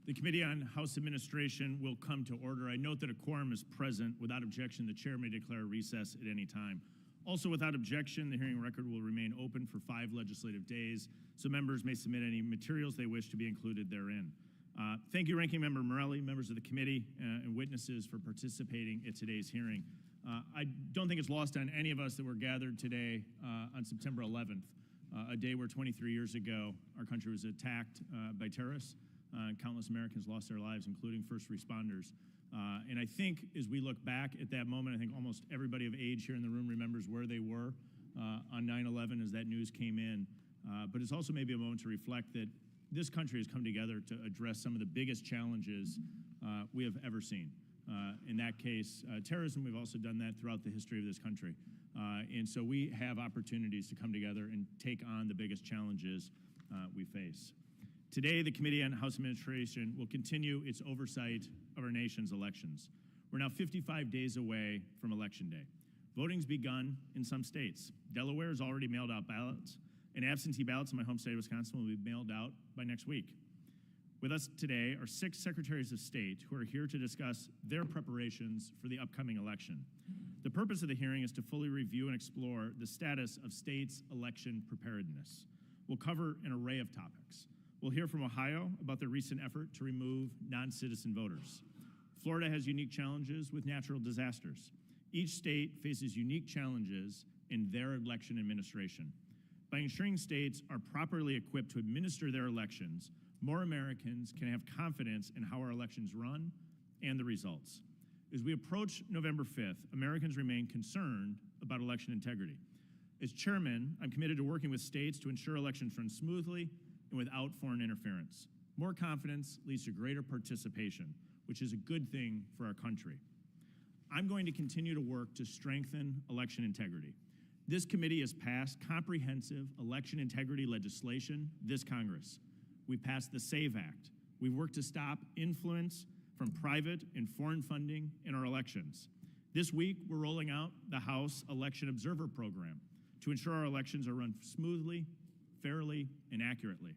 The Committee on House Administration will come to order. I note that a quorum is present. Without objection, the chair may declare recess at any time. Also, without objection, the hearing record will remain open for 5 legislative days, so members may submit any materials they wish to be included therein. Thank you, Ranking Member Morelli, members of the committee, and witnesses for participating at today's hearing. I don't think it's lost on any of us that we're gathered today on September 11th, a day where 23 years ago our country was attacked by terrorists. Countless Americans lost their lives, including first responders. And I think as we look back at that moment, I think almost everybody of age here in the room remembers where they were on 9/11 as that news came in. But it's also maybe a moment to reflect that this country has come together to address some of the biggest challenges we have ever seen. In that case, terrorism, we've also done that throughout the history of this country. And so we have opportunities to come together and take on the biggest challenges we face. Today, the Committee on House Administration will continue its oversight of our nation's elections. We're now 55 days away from Election Day. Voting's begun in some states. Delaware has already mailed out ballots, and absentee ballots in my home state of Wisconsin will be mailed out by next week. With us today are 6 secretaries of state who are here to discuss their preparations for the upcoming election. The purpose of the hearing is to fully review and explore the status of states' election preparedness. We'll cover an array of topics. We'll hear from Ohio about the recent effort to remove non-citizen voters. Florida has unique challenges with natural disasters. Each state faces unique challenges in their election administration. By ensuring states are properly equipped to administer their elections, more Americans can have confidence in how our elections run and the results. As we approach November 5th, Americans remain concerned about election integrity. As chairman, I'm committed to working with states to ensure elections run smoothly and without foreign interference. More confidence leads to greater participation, which is a good thing for our country. I'm going to continue to work to strengthen election integrity. This committee has passed comprehensive election integrity legislation this Congress. We passed the SAVE Act. We've worked to stop influence from private and foreign funding in our elections. This week, we're rolling out the House Election Observer Program to ensure our elections are run smoothly, fairly, and accurately.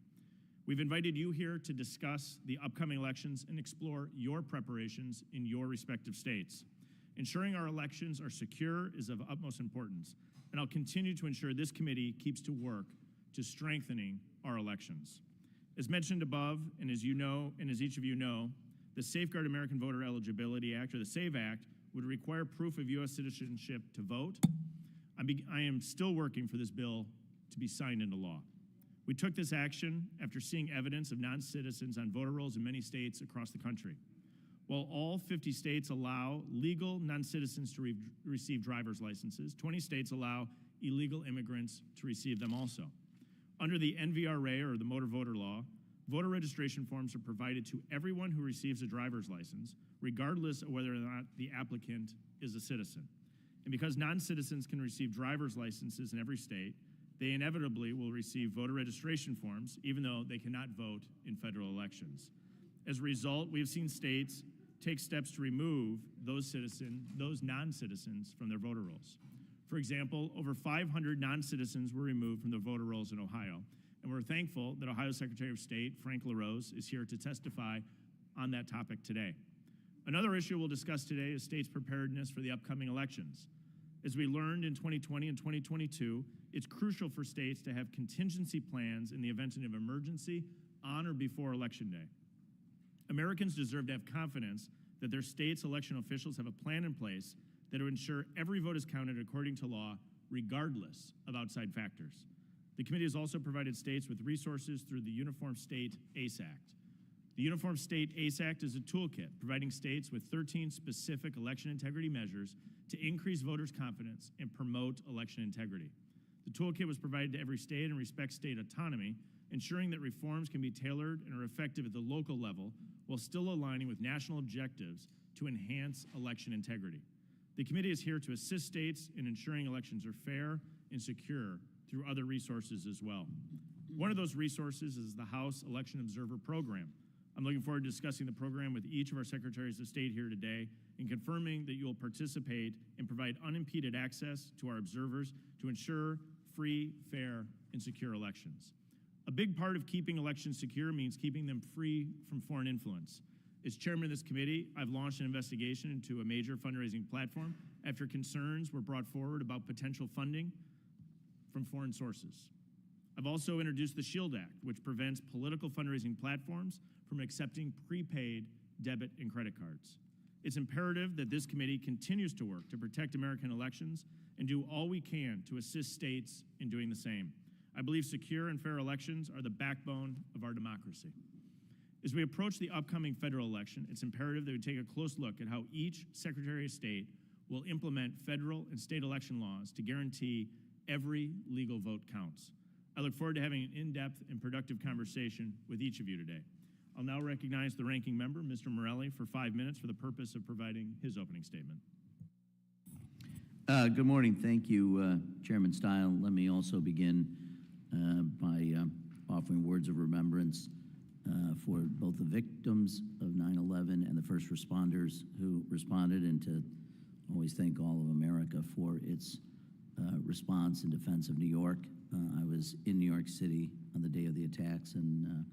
We've invited you here to discuss the upcoming elections and explore your preparations in your respective states. Ensuring our elections are secure is of utmost importance, and I'll continue to ensure this committee keeps to work to strengthening our elections. As mentioned above, and as you know, and as each of you know, the Safeguard American Voter Eligibility Act, or the SAVE Act, would require proof of U.S. citizenship to vote. I am still working for this bill to be signed into law. We took this action after seeing evidence of non-citizens on voter rolls in many states across the country. While all 50 states allow legal non-citizens to receive driver's licenses, 20 states allow illegal immigrants to receive them also. Under the NVRA, or the Motor Voter Law, voter registration forms are provided to everyone who receives a driver's license, regardless of whether or not the applicant is a citizen. And because non-citizens can receive driver's licenses in every state, they inevitably will receive voter registration forms, even though they cannot vote in federal elections. As a result, we have seen states take steps to remove those non-citizens from their voter rolls. For example, over 500 non-citizens were removed from the voter rolls in Ohio, and we're thankful that Ohio Secretary of State Frank LaRose is here to testify on that topic today. Another issue we'll discuss today is states' preparedness for the upcoming elections. As we learned in 2020 and 2022, it's crucial for states to have contingency plans in the event of an emergency on or before Election Day. Americans deserve to have confidence that their state's election officials have a plan in place that will ensure every vote is counted according to law, regardless of outside factors. The committee has also provided states with resources through the Uniform State ACE Act. The Uniform State ACE Act is a toolkit providing states with 13 specific election integrity measures to increase voters' confidence and promote election integrity. The toolkit was provided to every state and respects state autonomy, ensuring that reforms can be tailored and are effective at the local level while still aligning with national objectives to enhance election integrity. The committee is here to assist states in ensuring elections are fair and secure through other resources as well. One of those resources is the House Election Observer Program. I'm looking forward to discussing the program with each of our secretaries of state here today and confirming that you will participate and provide unimpeded access to our observers to ensure free, fair, and secure elections. A big part of keeping elections secure means keeping them free from foreign influence. As chairman of this committee, I've launched an investigation into a major fundraising platform after concerns were brought forward about potential funding from foreign sources. I've also introduced the SHIELD Act, which prevents political fundraising platforms from accepting prepaid debit and credit cards. It's imperative that this committee continues to work to protect American elections and do all we can to assist states in doing the same. I believe secure and fair elections are the backbone of our democracy. As we approach the upcoming federal election, it's imperative that we take a close look at how each Secretary of State will implement federal and state election laws to guarantee every legal vote counts. I look forward to having an in-depth and productive conversation with each of you today. I'll now recognize the ranking member, Mr. Morelli, for 5 minutes for the purpose of providing his opening statement. Good morning. Thank you, Chairman Stile. Let me also begin by offering words of remembrance for both the victims of 9/11 and the first responders who responded, and to always thank all of America for its response in defense of New York. I was in New York City on the day of the attacks, and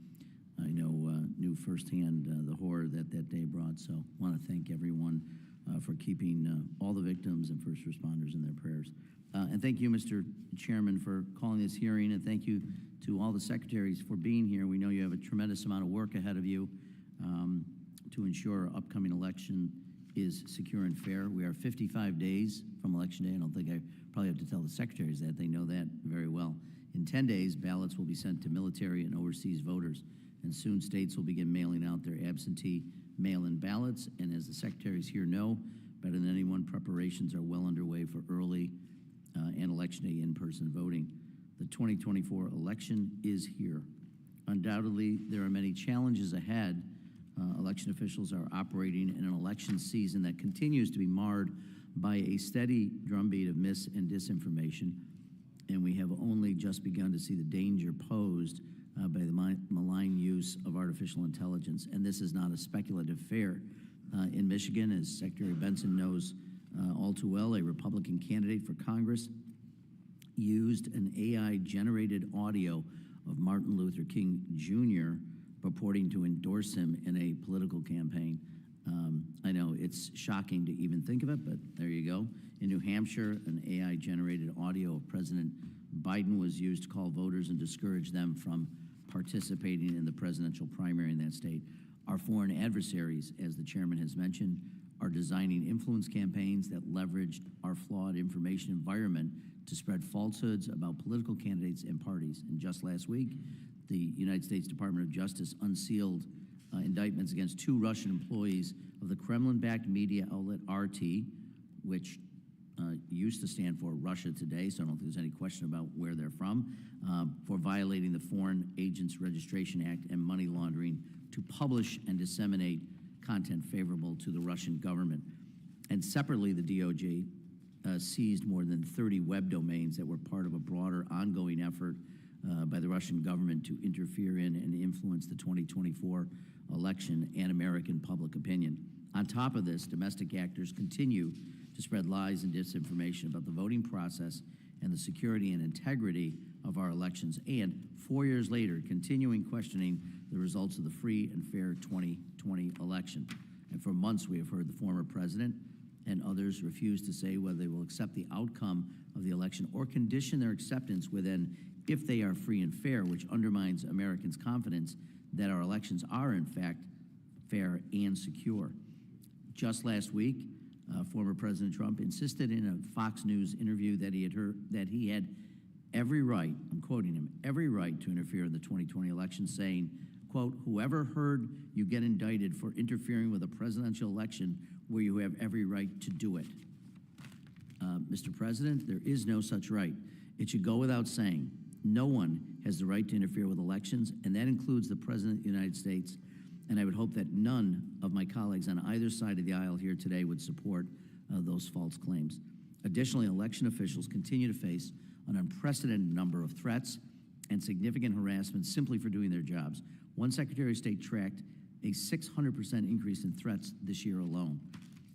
I knew firsthand the horror that that day brought. So I want to thank everyone for keeping all the victims and first responders in their prayers. And thank you, Mr. Chairman, for calling this hearing, and thank you to all the secretaries for being here. We know you have a tremendous amount of work ahead of you to ensure our upcoming election is secure and fair. We are 55 days from Election Day. I don't think I probably have to tell the secretaries that. They know that very well. In 10 days, ballots will be sent to military and overseas voters, and soon states will begin mailing out their absentee mail-in ballots. And as the secretaries here know, better than anyone, preparations are well underway for early and Election Day in-person voting. The 2024 election is here. Undoubtedly, there are many challenges ahead. Election officials are operating in an election season that continues to be marred by a steady drumbeat of mis- and disinformation, and we have only just begun to see the danger posed by the malign use of artificial intelligence. And this is not a speculative affair. In Michigan, as Secretary Benson knows all too well, a Republican candidate for Congress used an AI-generated audio of Martin Luther King Jr. purporting to endorse him in a political campaign. I know it's shocking to even think of it, but there you go. In New Hampshire, an AI-generated audio of President Biden was used to call voters and discourage them from participating in the presidential primary in that state. Our foreign adversaries, as the chairman has mentioned, are designing influence campaigns that leveraged our flawed information environment to spread falsehoods about political candidates and parties. And just last week, the United States Department of Justice unsealed indictments against 2 Russian employees of the Kremlin-backed media outlet RT, which used to stand for Russia Today, so I don't think there's any question about where they're from, for violating the Foreign Agents Registration Act and money laundering to publish and disseminate content favorable to the Russian government. And separately, the DOJ seized more than 30 web domains that were part of a broader ongoing effort by the Russian government to interfere in and influence the 2024 election and American public opinion. On top of this, domestic actors continue to spread lies and disinformation about the voting process and the security and integrity of our elections, and 4 years later, continuing questioning the results of the free and fair 2020 election. And for months, we have heard the former president and others refuse to say whether they will accept the outcome of the election or condition their acceptance within if they are free and fair, which undermines Americans' confidence that our elections are, in fact, fair and secure. Just last week, former President Trump insisted in a Fox News interview that he had every right, I'm quoting him, every right to interfere in the 2020 election, saying, quote, "Whoever heard you get indicted for interfering with a presidential election where you have every right to do it?" Mr. President, there is no such right. It should go without saying. No one has the right to interfere with elections, and that includes the President of the United States. And I would hope that none of my colleagues on either side of the aisle here today would support those false claims. Additionally, election officials continue to face an unprecedented number of threats and significant harassment simply for doing their jobs. One Secretary of State tracked a 600% increase in threats this year alone.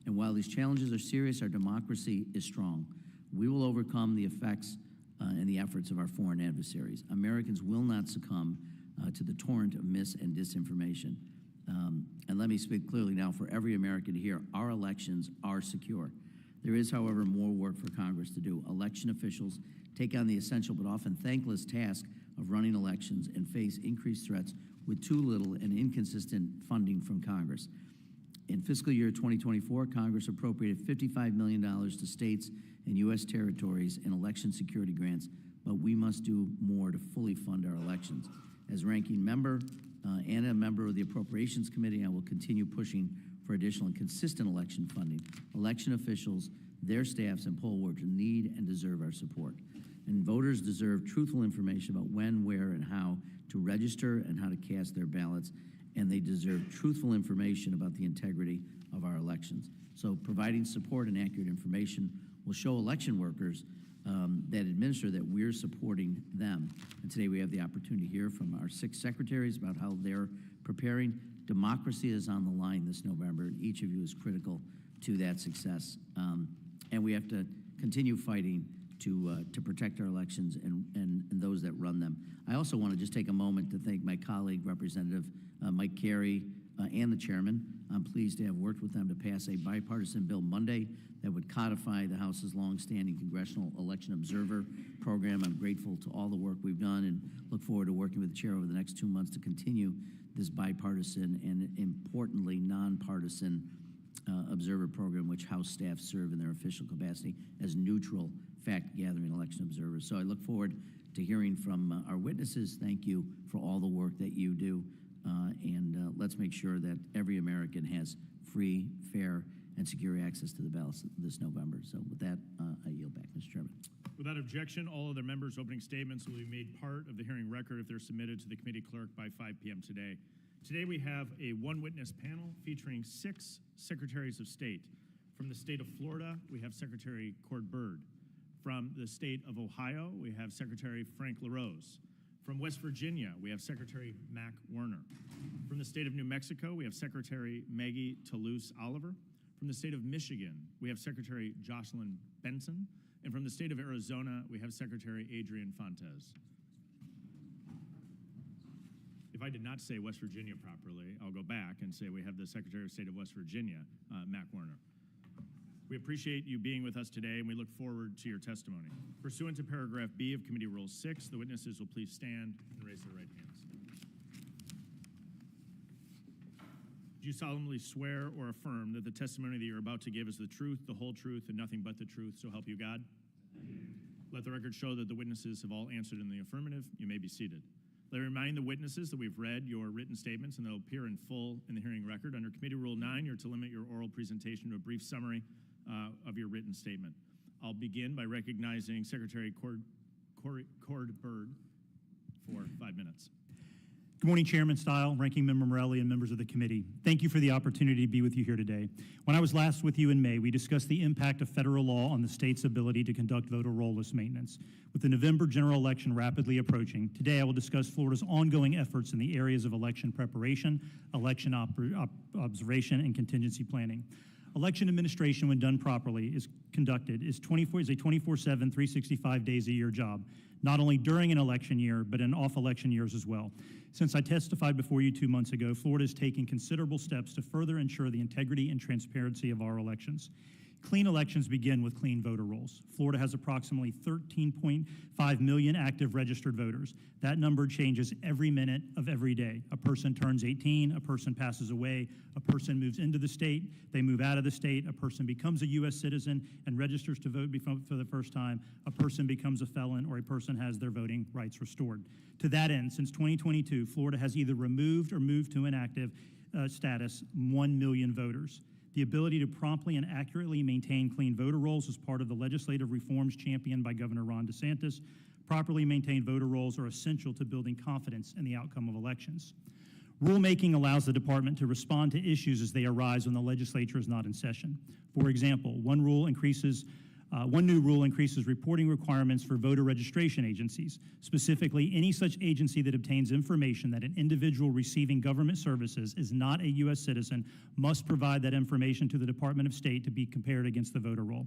And while these challenges are serious, our democracy is strong. We will overcome the effects in the efforts of our foreign adversaries. Americans will not succumb to the torrent of mis- and disinformation. And let me speak clearly now for every American to hear, our elections are secure. There is, however, more work for Congress to do. Election officials take on the essential but often thankless task of running elections and face increased threats with too little and inconsistent funding from Congress. In fiscal year 2024, Congress appropriated $55 million to states and U.S. territories in election security grants, but we must do more to fully fund our elections. As ranking member and a member of the Appropriations Committee, I will continue pushing for additional and consistent election funding. Election officials, their staffs, and poll workers need and deserve our support. And voters deserve truthful information about when, where, and how to register and how to cast their ballots, and they deserve truthful information about the integrity of our elections. So providing support and accurate information will show election workers that administer that we're supporting them. And today we have the opportunity to hear from our 6 secretaries about how they're preparing. Democracy is on the line this November, and each of you is critical to that success. And we have to continue fighting to protect our elections and those that run them. I also want to just take a moment to thank my colleague, Representative Mike Carey, and the chairman. I'm pleased to have worked with them to pass a bipartisan bill Monday that would codify the House's longstanding Congressional Election Observer Program. I'm grateful to all the work we've done and look forward to working with the chair over the next 2 months to continue this bipartisan and, importantly, nonpartisan observer program, which House staff serve in their official capacity as neutral fact-gathering election observers. So I look forward to hearing from our witnesses. Thank you for all the work that you do, and let's make sure that every American has free, fair, and secure access to the ballots this November. So with that, I yield back, Mr. Chairman. Without objection, all other members' opening statements will be made part of the hearing record if they're submitted to the committee clerk by 5 p.m. today. Today we have a one-witness panel featuring 6 secretaries of state. From the state of Florida, we have Secretary Cord Byrd. From the state of Ohio, we have Secretary Frank LaRose. From West Virginia, we have Secretary Mac Werner. From the state of New Mexico, we have Secretary Maggie Toulouse Oliver. From the state of Michigan, we have Secretary Jocelyn Benson. And from the state of Arizona, we have Secretary Adrian Fontes. If I did not say West Virginia properly, I'll go back and say we have the Secretary of State of West Virginia, Mac Werner. We appreciate you being with us today, and we look forward to your testimony. Pursuant to paragraph B of Committee Rule 6, the witnesses will please stand and raise their right hands. Do you solemnly swear or affirm that the testimony that you're about to give is the truth, the whole truth, and nothing but the truth, so help you God? Let the record show that the witnesses have all answered in the affirmative. You may be seated. Let me remind the witnesses that we've read your written statements and they'll appear in full in the hearing record. Under Committee Rule 9, you're to limit your oral presentation to a brief summary of your written statement. I'll begin by recognizing Secretary Cord Byrd for 5 minutes. Good morning, Chairman Stile, Ranking Member Morelli, and members of the committee. Thank you for the opportunity to be with you here today. When I was last with you in May, we discussed the impact of federal law on the state's ability to conduct voter roll list maintenance. With the November general election rapidly approaching, today I will discuss Florida's ongoing efforts in the areas of election preparation, election observation, and contingency planning. Election administration, when done properly, is a 24/7, 365 days a year job, not only during an election year, but in off-election years as well. Since I testified before you 2 months ago, Florida is taking considerable steps to further ensure the integrity and transparency of our elections. Clean elections begin with clean voter rolls. Florida has approximately 13.5 million active registered voters. That number changes every minute of every day. A person turns 18, a person passes away, a person moves into the state, they move out of the state, a person becomes a U.S. citizen and registers to vote for the first time, a person becomes a felon, or a person has their voting rights restored. To that end, since 2022, Florida has either removed or moved to inactive status 1 million voters. The ability to promptly and accurately maintain clean voter rolls is part of the legislative reforms championed by Governor Ron DeSantis. Properly maintained voter rolls are essential to building confidence in the outcome of elections. Rulemaking allows the department to respond to issues as they arise when the legislature is not in session. For example, one rule increases One new rule increases reporting requirements for voter registration agencies. Specifically, any such agency that obtains information that an individual receiving government services is not a U.S. citizen must provide that information to the Department of State to be compared against the voter roll.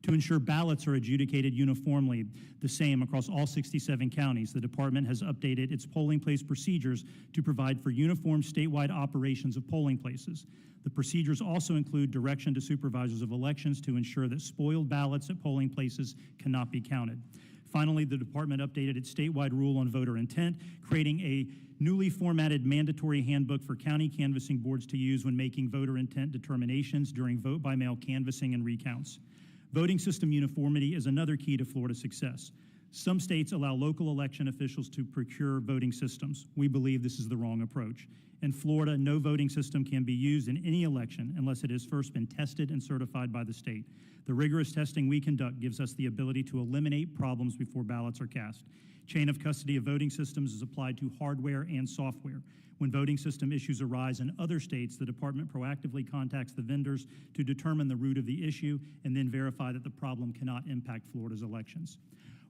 To ensure ballots are adjudicated uniformly the same across all 67 counties, the department has updated its polling place procedures to provide for uniform statewide operations of polling places. The procedures also include direction to supervisors of elections to ensure that spoiled ballots at polling places cannot be counted. Finally, the department updated its statewide rule on voter intent, creating a newly formatted mandatory handbook for county canvassing boards to use when making voter intent determinations during vote-by-mail canvassing and recounts. Voting system uniformity is another key to Florida's success. Some states allow local election officials to procure voting systems. We believe this is the wrong approach. In Florida, no voting system can be used in any election unless it has first been tested and certified by the state. The rigorous testing we conduct gives us the ability to eliminate problems before ballots are cast. Chain of custody of voting systems is applied to hardware and software. When voting system issues arise in other states, the department proactively contacts the vendors to determine the root of the issue and then verify that the problem cannot impact Florida's elections.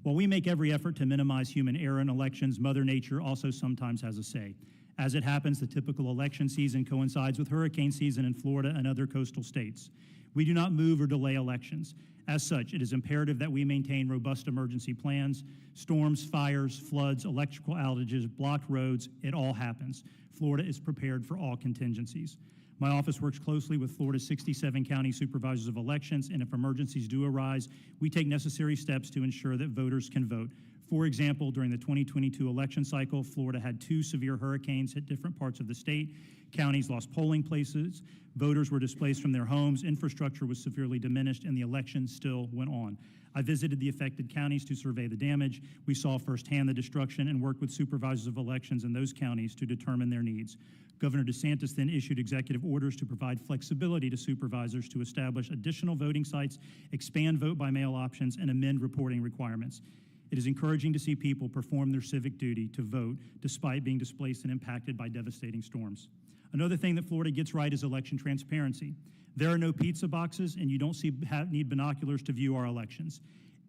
While we make every effort to minimize human error in elections, Mother Nature also sometimes has a say. As it happens, the typical election season coincides with hurricane season in Florida and other coastal states. We do not move or delay elections. As such, it is imperative that we maintain robust emergency plans. Storms, fires, floods, electrical outages, blocked roads, it all happens. Florida is prepared for all contingencies. My office works closely with Florida's 67 county supervisors of elections, and if emergencies do arise, we take necessary steps to ensure that voters can vote. For example, during the 2022 election cycle, Florida had 2 severe hurricanes hit different parts of the state. Counties lost polling places, voters were displaced from their homes, infrastructure was severely diminished, and the election still went on. I visited the affected counties to survey the damage. We saw firsthand the destruction and worked with supervisors of elections in those counties to determine their needs. Governor DeSantis then issued executive orders to provide flexibility to supervisors to establish additional voting sites, expand vote-by-mail options, and amend reporting requirements. It is encouraging to see people perform their civic duty to vote despite being displaced and impacted by devastating storms. Another thing that Florida gets right is election transparency. There are no pizza boxes, and you don't need binoculars to view our elections.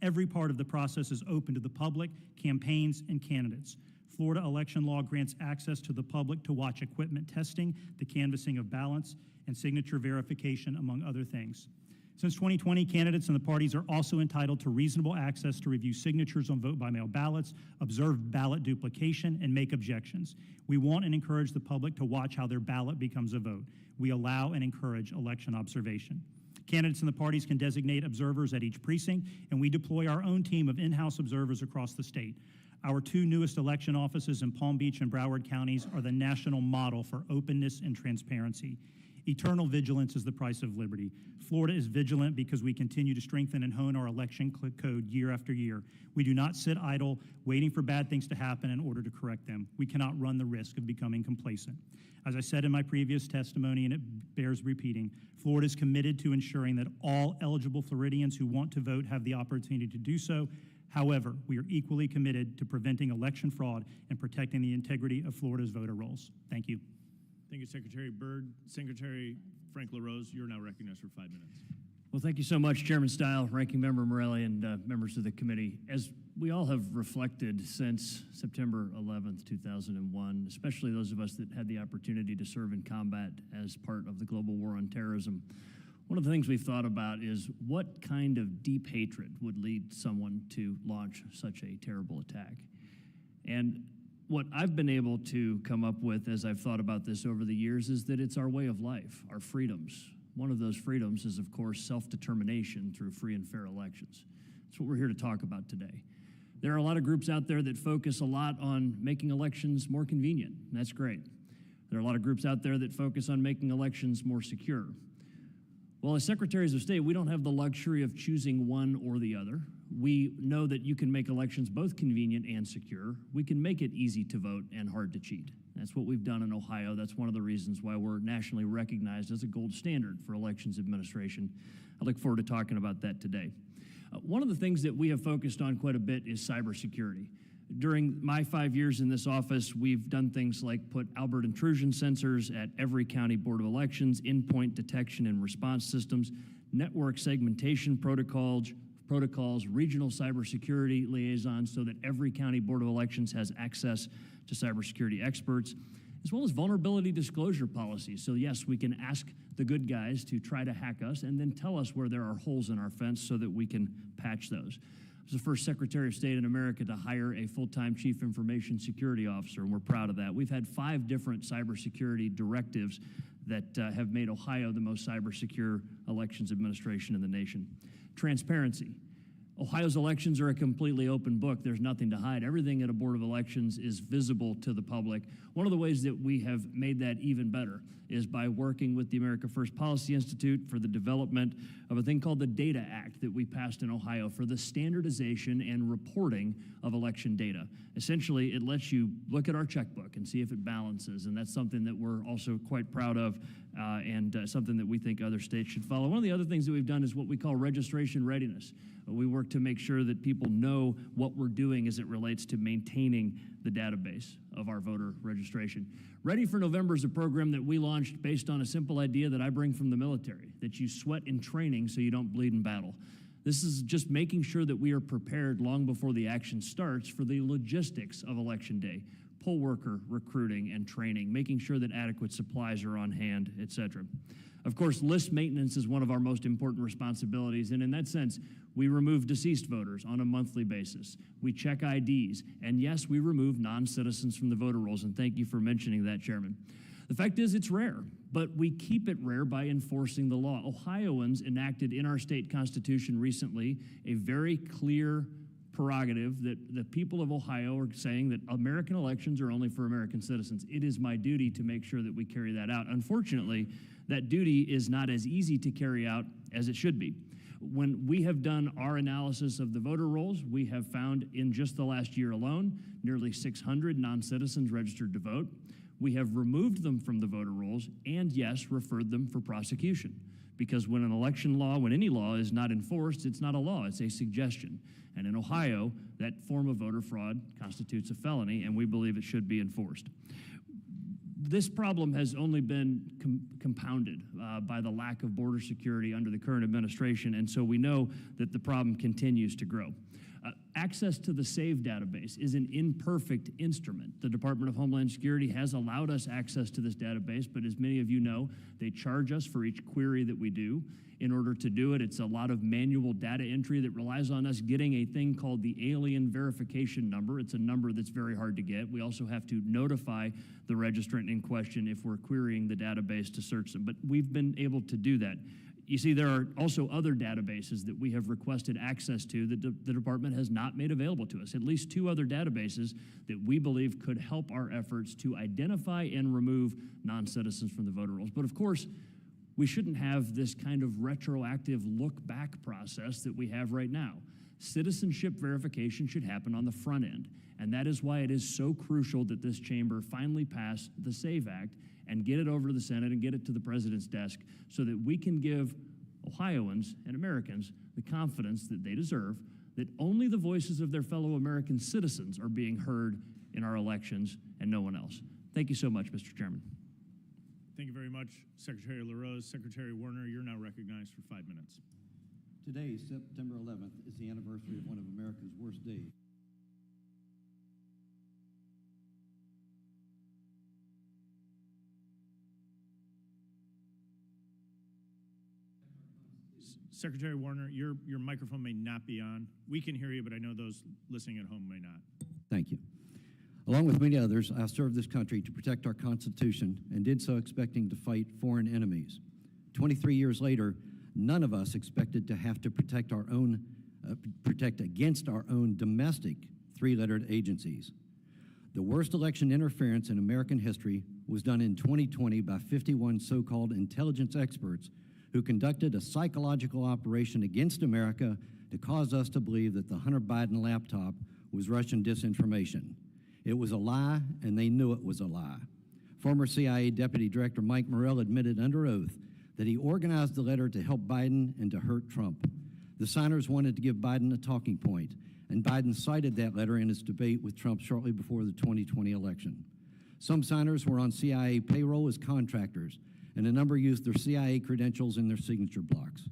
Every part of the process is open to the public, campaigns, and candidates. Florida election law grants access to the public to watch equipment testing, the canvassing of ballots, and signature verification, among other things. Since 2020, candidates and the parties are also entitled to reasonable access to review signatures on vote-by-mail ballots, observe ballot duplication, and make objections. We want and encourage the public to watch how their ballot becomes a vote. We allow and encourage election observation. Candidates and the parties can designate observers at each precinct, and we deploy our own team of in-house observers across the state. Our 2 newest election offices in Palm Beach and Broward counties are the national model for openness and transparency. Eternal vigilance is the price of liberty. Florida is vigilant because we continue to strengthen and hone our election code year after year. We do not sit idle, waiting for bad things to happen in order to correct them. We cannot run the risk of becoming complacent. As I said in my previous testimony, and it bears repeating, Florida is committed to ensuring that all eligible Floridians who want to vote have the opportunity to do so. However, we are equally committed to preventing election fraud and protecting the integrity of Florida's voter rolls. Thank you. Thank you, Secretary Byrd. Secretary Frank LaRose, you're now recognized for 5 minutes. Well, thank you so much, Chairman Stile, Ranking Member Morelli, and members of the committee. As we all have reflected since September 11th, 2001, especially those of us that had the opportunity to serve in combat as part of the global war on terrorism, one of the things we've thought about is what kind of deep hatred would lead someone to launch such a terrible attack. And what I've been able to come up with as I've thought about this over the years is that it's our way of life, our freedoms. One of those freedoms is, of course, self-determination through free and fair elections. That's what we're here to talk about today. There are a lot of groups out there that focus a lot on making elections more convenient, and that's great. There are a lot of groups out there that focus on making elections more secure. Well, as Secretaries of State, we don't have the luxury of choosing one or the other. We know that you can make elections both convenient and secure. We can make it easy to vote and hard to cheat. That's what we've done in Ohio. That's one of the reasons why we're nationally recognized as a gold standard for elections administration. I look forward to talking about that today. One of the things that we have focused on quite a bit is cybersecurity. During my 5 years in this office, we've done things like put Albert intrusion sensors at every county board of elections, endpoint detection and response systems, network segmentation protocols, protocols, regional cybersecurity liaisons so that every county board of elections has access to cybersecurity experts, as well as vulnerability disclosure policies. So yes, we can ask the good guys to try to hack us and then tell us where there are holes in our fence so that we can patch those. I was the first Secretary of State in America to hire a full-time Chief Information Security Officer, and we're proud of that. We've had 5 different cybersecurity directives that have made Ohio the most cyber-secure elections administration in the nation. Transparency. Ohio's elections are a completely open book. There's nothing to hide. Everything at a Board of Elections is visible to the public. One of the ways that we have made that even better is by working with the America First Policy Institute for the development of a thing called the Data Act that we passed in Ohio for the standardization and reporting of election data. Essentially, it lets you look at our checkbook and see if it balances, and that's something that we're also quite proud of and something that we think other states should follow. One of the other things that we've done is what we call registration readiness. We work to make sure that people know what we're doing as it relates to maintaining the database of our voter registration. Ready for November is a program that we launched based on a simple idea that I bring from the military, that you sweat in training so you don't bleed in battle. This is just making sure that we are prepared long before the action starts for the logistics of Election Day, poll worker recruiting and training, making sure that adequate supplies are on hand, et cetera. Of course, list maintenance is one of our most important responsibilities, and in that sense, we remove deceased voters on a monthly basis. We check IDs, and yes, we remove non-citizens from the voter rolls, and thank you for mentioning that, Chairman. The fact is it's rare, but we keep it rare by enforcing the law. Ohioans enacted in our state constitution recently a very clear prerogative that the people of Ohio are saying that American elections are only for American citizens. It is my duty to make sure that we carry that out. Unfortunately, that duty is not as easy to carry out as it should be. When we have done our analysis of the voter rolls, we have found in just the last year alone, nearly 600 non-citizens registered to vote. We have removed them from the voter rolls and, yes, referred them for prosecution. Because when an election law, when any law is not enforced, it's not a law, it's a suggestion. And in Ohio, that form of voter fraud constitutes a felony, and we believe it should be enforced. This problem has only been compounded by the lack of border security under the current administration, and so we know that the problem continues to grow. Access to the SAVE database is an imperfect instrument. The Department of Homeland Security has allowed us access to this database, but as many of you know, they charge us for each query that we do. In order to do it, it's a lot of manual data entry that relies on us getting a thing called the alien verification number. It's a number that's very hard to get. We also have to notify the registrant in question if we're querying the database to search them, but we've been able to do that. You see, there are also other databases that we have requested access to that the department has not made available to us, at least 2 other databases that we believe could help our efforts to identify and remove non-citizens from the voter rolls. But of course, we shouldn't have this kind of retroactive look-back process that we have right now. Citizenship verification should happen on the front end, and that is why it is so crucial that this chamber finally pass the SAVE Act and get it over to the Senate and get it to the president's desk so that we can give Ohioans and Americans the confidence that they deserve that only the voices of their fellow American citizens are being heard in our elections and no one else. Thank you so much, Mr. Chairman. Thank you very much, Secretary LaRose. Secretary Warner, you're now recognized for 5 minutes. Today, September 11th, is the anniversary of one of America's worst days. Secretary Warner, your microphone may not be on. We can hear you, but I know those listening at home may not. Thank you. Along with many others, I served this country to protect our Constitution and did so expecting to fight foreign enemies. 23 years later, none of us expected to have to protect against our own domestic 3-lettered agencies. The worst election interference in American history was done in 2020 by 51 so-called intelligence experts who conducted a psychological operation against America to cause us to believe that the Hunter Biden laptop was Russian disinformation. It was a lie, and they knew it was a lie. Former CIA Deputy Director Mike Morrell admitted under oath that he organized the letter to help Biden and to hurt Trump. The signers wanted to give Biden a talking point, and Biden cited that letter in his debate with Trump shortly before the 2020 election. Some signers were on CIA payroll as contractors, and a number used their CIA credentials in their signature blocks.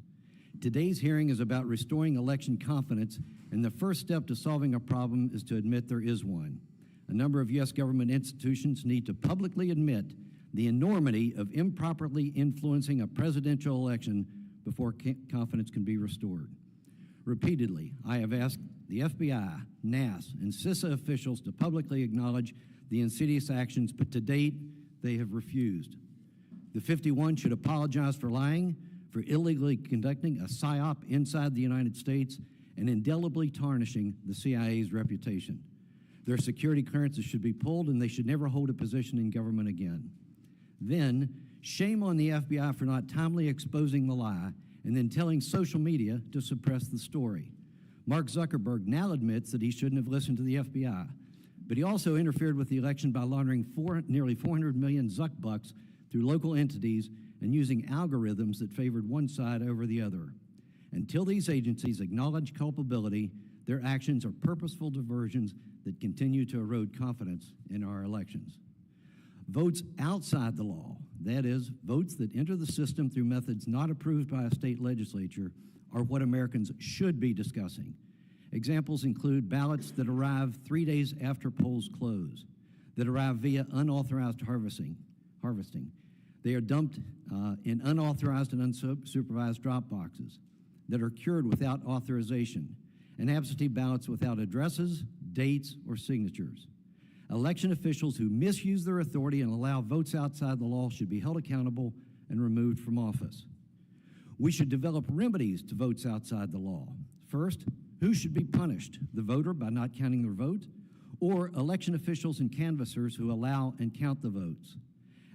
Today's hearing is about restoring election confidence, and the first step to solving a problem is to admit there is one. A number of U.S. government institutions need to publicly admit the enormity of improperly influencing a presidential election before confidence can be restored. Repeatedly, I have asked the FBI, NAS, and CISA officials to publicly acknowledge the insidious actions, but to date, they have refused. The 51 should apologize for lying, for illegally conducting a PSYOP inside the United States, and indelibly tarnishing the CIA's reputation. Their security clearances should be pulled, and they should never hold a position in government again. Then, shame on the FBI for not timely exposing the lie and then telling social media to suppress the story. Mark Zuckerberg now admits that he shouldn't have listened to the FBI, but he also interfered with the election by laundering nearly 400 million Zuck bucks through local entities and using algorithms that favored one side over the other. Until these agencies acknowledge culpability, their actions are purposeful diversions that continue to erode confidence in our elections. Votes outside the law, that is, votes that enter the system through methods not approved by a state legislature, are what Americans should be discussing. Examples include ballots that arrive 3 days after polls close, that arrive via unauthorized harvesting. They are dumped in unauthorized and unsupervised drop boxes, that are cured without authorization, and absentee ballots without addresses, dates, or signatures. Election officials who misuse their authority and allow votes outside the law should be held accountable and removed from office. We should develop remedies to votes outside the law. First, who should be punished? The voter by not counting their vote, or election officials and canvassers who allow and count the votes?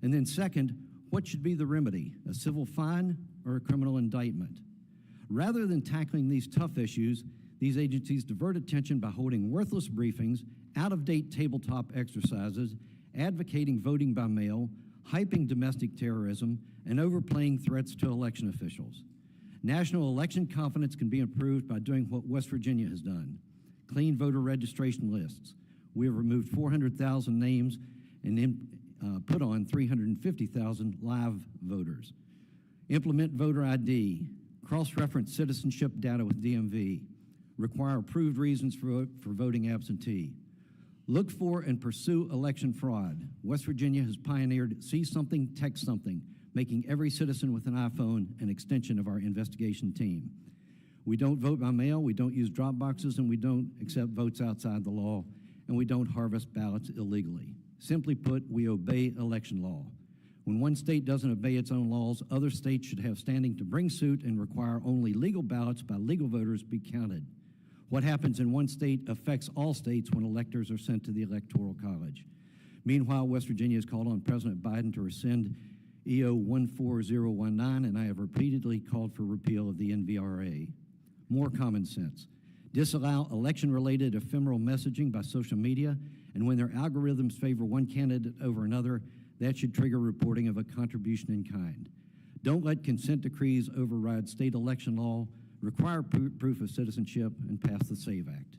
And then second, what should be the remedy? A civil fine or a criminal indictment? Rather than tackling these tough issues, these agencies divert attention by holding worthless briefings, out-of-date tabletop exercises, advocating voting by mail, hyping domestic terrorism, and overplaying threats to election officials. National election confidence can be improved by doing what West Virginia has done: clean voter registration lists. We have removed 400,000 names and put on 350,000 live voters. Implement voter ID, cross-reference citizenship data with DMV, require approved reasons for voting absentee. Look for and pursue election fraud. West Virginia has pioneered See Something, Text Something, making every citizen with an iPhone an extension of our investigation team. We don't vote by mail, we don't use drop boxes, and we don't accept votes outside the law, and we don't harvest ballots illegally. Simply put, we obey election law. When one state doesn't obey its own laws, other states should have standing to bring suit and require only legal ballots by legal voters be counted. What happens in one state affects all states when electors are sent to the Electoral College. Meanwhile, West Virginia has called on President Biden to rescind EO 14019, and I have repeatedly called for repeal of the NVRA. More common sense. Disallow election-related ephemeral messaging by social media, and when their algorithms favor one candidate over another, that should trigger reporting of a contribution in kind. Don't let consent decrees override state election law. Require proof of citizenship, and pass the SAVE Act.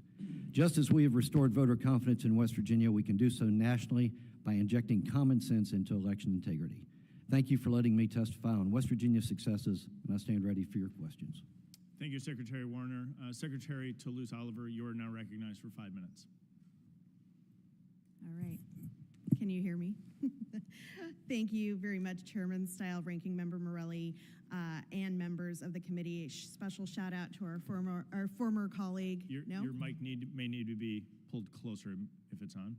Just as we have restored voter confidence in West Virginia, we can do so nationally by injecting common sense into election integrity. Thank you for letting me testify on West Virginia's successes, and I stand ready for your questions. Thank you, Secretary Warner. Secretary Toulouse Oliver, you are now recognized for 5 minutes. All right. Can you hear me? Thank you very much, Chairman Style, Ranking Member Morelli, and members of the committee. Special shout out to our former colleague. Your mic may need to be pulled closer if it's on.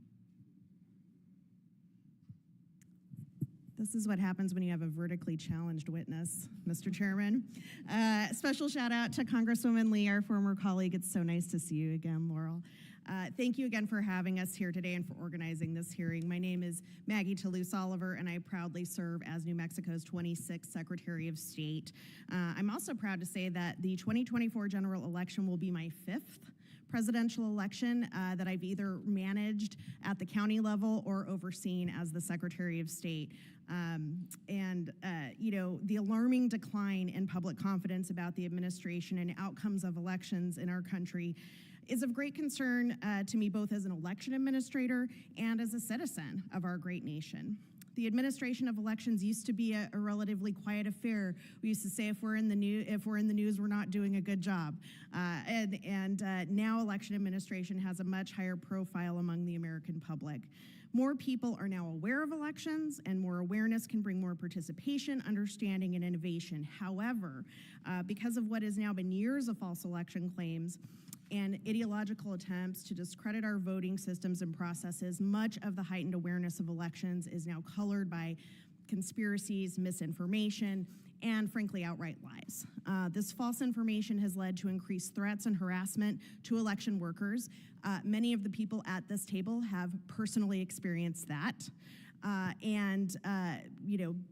This is what happens when you have a vertically challenged witness, Mr. Chairman. Special shout out to Congresswoman Lee, our former colleague. It's so nice to see you again, Laurel. Thank you again for having us here today and for organizing this hearing. My name is Maggie Toulouse Oliver, and I proudly serve as New Mexico's 26th Secretary of State. I'm also proud to say that the 2024 general election will be my 5th presidential election that I've either managed at the county level or overseen as the Secretary of State. You know, the alarming decline in public confidence about the administration and outcomes of elections in our country is of great concern to me, both as an election administrator and as a citizen of our great nation. The administration of elections used to be a relatively quiet affair. We used to say if we're in the news, we're not doing a good job. Now election administration has a much higher profile among the American public. More people are now aware of elections, and more awareness can bring more participation, understanding, and innovation. However, because of what has now been years of false election claims and ideological attempts to discredit our voting systems and processes, much of the heightened awareness of elections is now colored by conspiracies, misinformation, and frankly, outright lies. This false information has led to increased threats and harassment to election workers. Many of the people at this table have personally experienced that.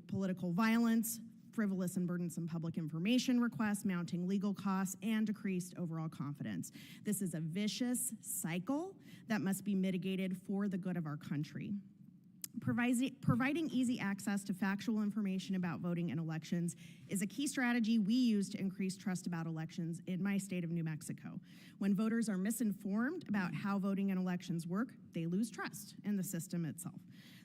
Political violence, frivolous and burdensome public information requests, mounting legal costs, and decreased overall confidence. This is a vicious cycle that must be mitigated for the good of our country. Providing easy access to factual information about voting and elections is a key strategy we use to increase trust about elections in my state of New Mexico. When voters are misinformed about how voting and elections work, they lose trust in the system itself.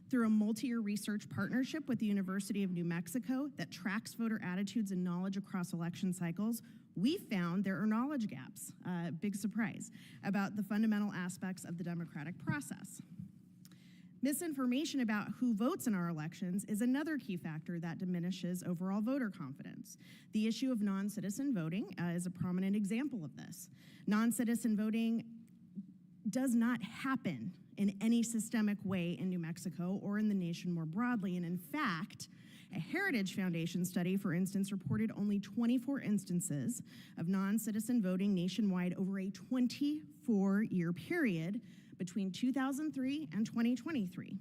Through a multi-year research partnership with the University of New Mexico that tracks voter attitudes and knowledge across election cycles, we found there are knowledge gaps, big surprise, about the fundamental aspects of the democratic process. Misinformation about who votes in our elections is another key factor that diminishes overall voter confidence. The issue of non-citizen voting is a prominent example of this. Non-citizen voting does not happen in any systemic way in New Mexico or in the nation more broadly, and in fact, a Heritage Foundation study, for instance, reported only 24 instances of non-citizen voting nationwide over a 24-year period between 2003 and 2023.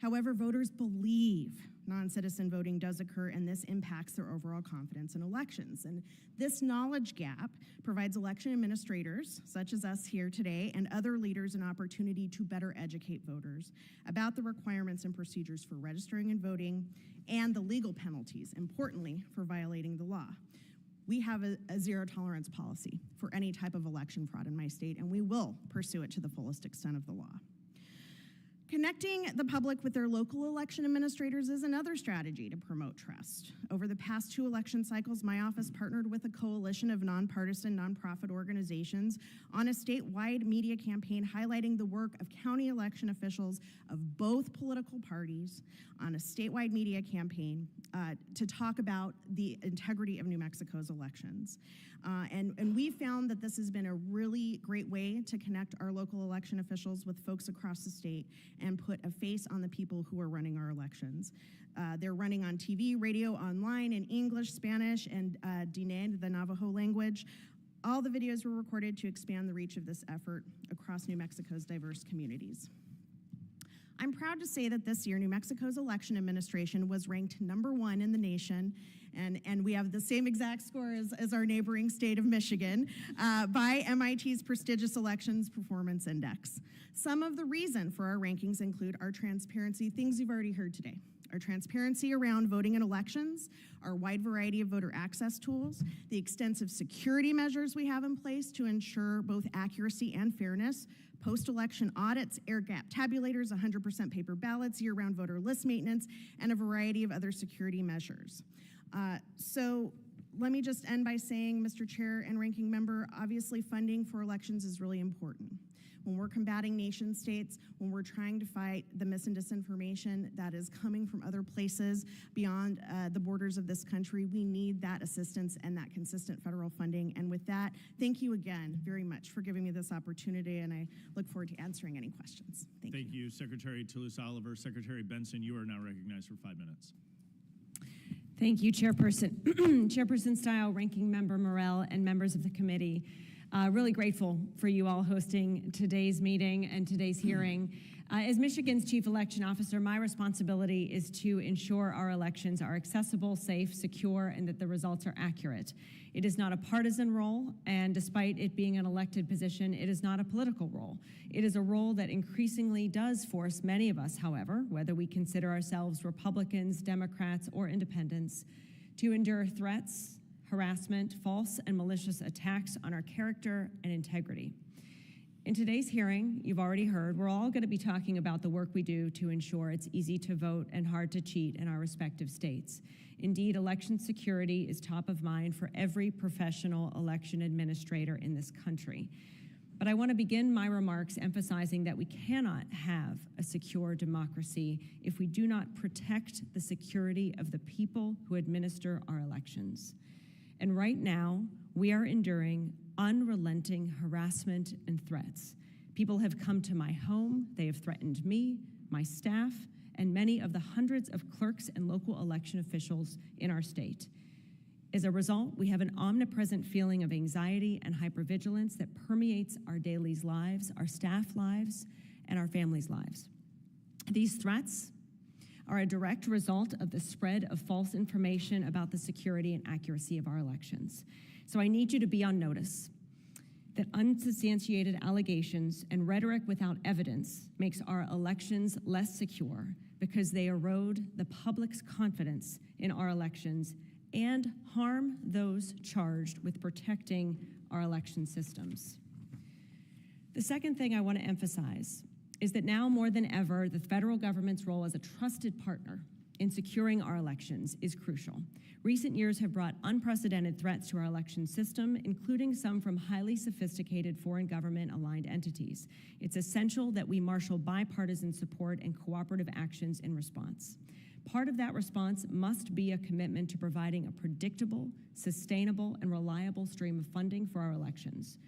However, voters believe non-citizen voting does occur, and this impacts their overall confidence in elections. And this knowledge gap provides election administrators, such as us here today, and other leaders an opportunity to better educate voters about the requirements and procedures for registering and voting, and the legal penalties, importantly, for violating the law. We have a zero tolerance policy for any type of election fraud in my state, and we will pursue it to the fullest extent of the law. Connecting the public with their local election administrators is another strategy to promote trust. Over the past 2 election cycles, my office partnered with a coalition of nonpartisan nonprofit organizations on a statewide media campaign highlighting the work of county election officials of both political parties on a statewide media campaign to talk about the integrity of New Mexico's elections. And we found that this has been a really great way to connect our local election officials with folks across the state and put a face on the people who are running our elections. They're running on TV, radio, online in English, Spanish, and Diné, the Navajo language. All the videos were recorded to expand the reach of this effort across New Mexico's diverse communities. I'm proud to say that this year, New Mexico's election administration was ranked #1 in the nation, and we have the same exact score as our neighboring state of Michigan, by MIT's prestigious Elections Performance Index. Some of the reason for our rankings include our transparency, things you've already heard today, our transparency around voting and elections, our wide variety of voter access tools, the extensive security measures we have in place to ensure both accuracy and fairness, post-election audits, air gap tabulators, 100% paper ballots, year-round voter list maintenance, and a variety of other security measures. So let me just end by saying, Mr. Chair and Ranking Member, obviously funding for elections is really important. When we're combating nation states, when we're trying to fight the mis and disinformation that is coming from other places beyond the borders of this country, we need that assistance and that consistent federal funding. And with that, thank you again very much for giving me this opportunity, and I look forward to answering any questions. Thank you, Secretary Toulouse-Oliver. Secretary Benson, you are now recognized for 5 minutes. Thank you, Chairperson. Chairperson Style, Ranking Member Morell, and members of the committee. Really grateful for you all hosting today's meeting and today's hearing. As Michigan's Chief Election Officer, my responsibility is to ensure our elections are accessible, safe, secure, and that the results are accurate. It is not a partisan role, and despite it being an elected position, it is not a political role. It is a role that increasingly does force many of us, however, whether we consider ourselves Republicans, Democrats, or independents, to endure threats, harassment, false and malicious attacks on our character and integrity. In today's hearing, you've already heard, we're all going to be talking about the work we do to ensure it's easy to vote and hard to cheat in our respective states. Indeed, election security is top of mind for every professional election administrator in this country. But I want to begin my remarks emphasizing that we cannot have a secure democracy if we do not protect the security of the people who administer our elections. And right now, we are enduring unrelenting harassment and threats. People have come to my home, they have threatened me, my staff, and many of the hundreds of clerks and local election officials in our state. As a result, we have an omnipresent feeling of anxiety and hypervigilance that permeates our daily lives, our staff lives, and our families' lives. These threats are a direct result of the spread of false information about the security and accuracy of our elections. So I need you to be on notice that unsubstantiated allegations and rhetoric without evidence makes our elections less secure because they erode the public's confidence in our elections and harm those charged with protecting our election systems. The second thing I want to emphasize is that now more than ever, the federal government's role as a trusted partner in securing our elections is crucial. Recent years have brought unprecedented threats to our election system, including some from highly sophisticated foreign government-aligned entities. It's essential that we marshal bipartisan support and cooperative actions in response. Part of that response must be a commitment to providing a predictable, sustainable, and reliable stream of funding for our elections.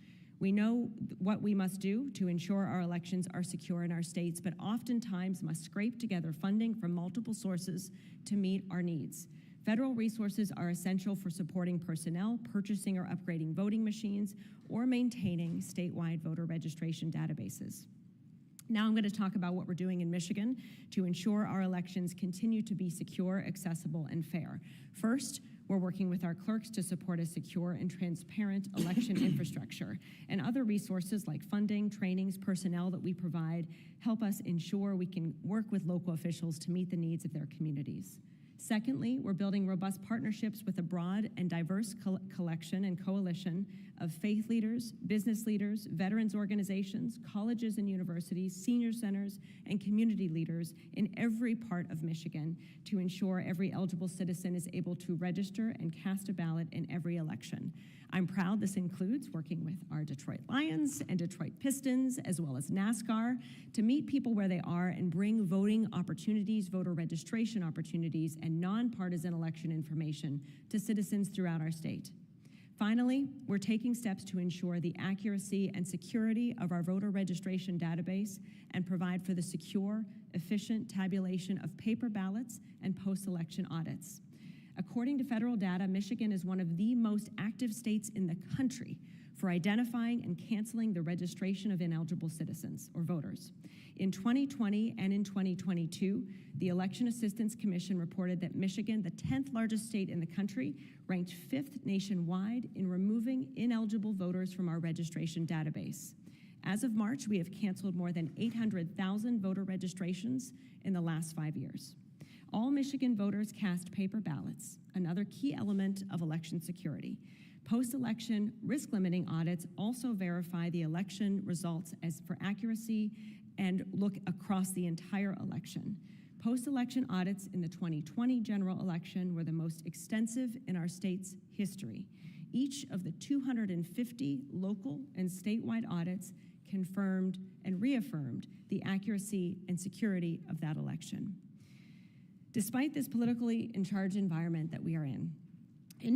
We know what we must do to ensure our elections are secure in our states, but oftentimes must scrape together funding from multiple sources to meet our needs. Federal resources are essential for supporting personnel, purchasing or upgrading voting machines, or maintaining statewide voter registration databases. Now I'm going to talk about what we're doing in Michigan to ensure our elections continue to be secure, accessible, and fair. First, we're working with our clerks to support a secure and transparent election infrastructure, and other resources like funding, trainings, personnel that we provide help us ensure we can work with local officials to meet the needs of their communities. Secondly, we're building robust partnerships with a broad and diverse collection and coalition of faith leaders, business leaders, veterans organizations, colleges and universities, senior centers, and community leaders in every part of Michigan to ensure every eligible citizen is able to register and cast a ballot in every election. I'm proud this includes working with our Detroit Lions and Detroit Pistons, as well as NASCAR, to meet people where they are and bring voting opportunities, voter registration opportunities, and nonpartisan election information to citizens throughout our state. Finally, we're taking steps to ensure the accuracy and security of our voter registration database and provide for the secure, efficient tabulation of paper ballots and post-election audits. According to federal data, Michigan is one of the most active states in the country for identifying and canceling the registration of ineligible citizens or voters. In 2020 and in 2022, the Election Assistance Commission reported that Michigan, the 10th largest state in the country, ranked 5th nationwide in removing ineligible voters from our registration database. As of March, we have canceled more than 800,000 voter registrations in the last 5 years. All Michigan voters cast paper ballots, another key element of election security. Post-election risk-limiting audits also verify the election results as for accuracy and look across the entire election. Post-election audits in the 2020 general election were the most extensive in our state's history. Each of the 250 local and statewide audits confirmed and reaffirmed the accuracy and security of that election. Despite this politically charged environment that we are in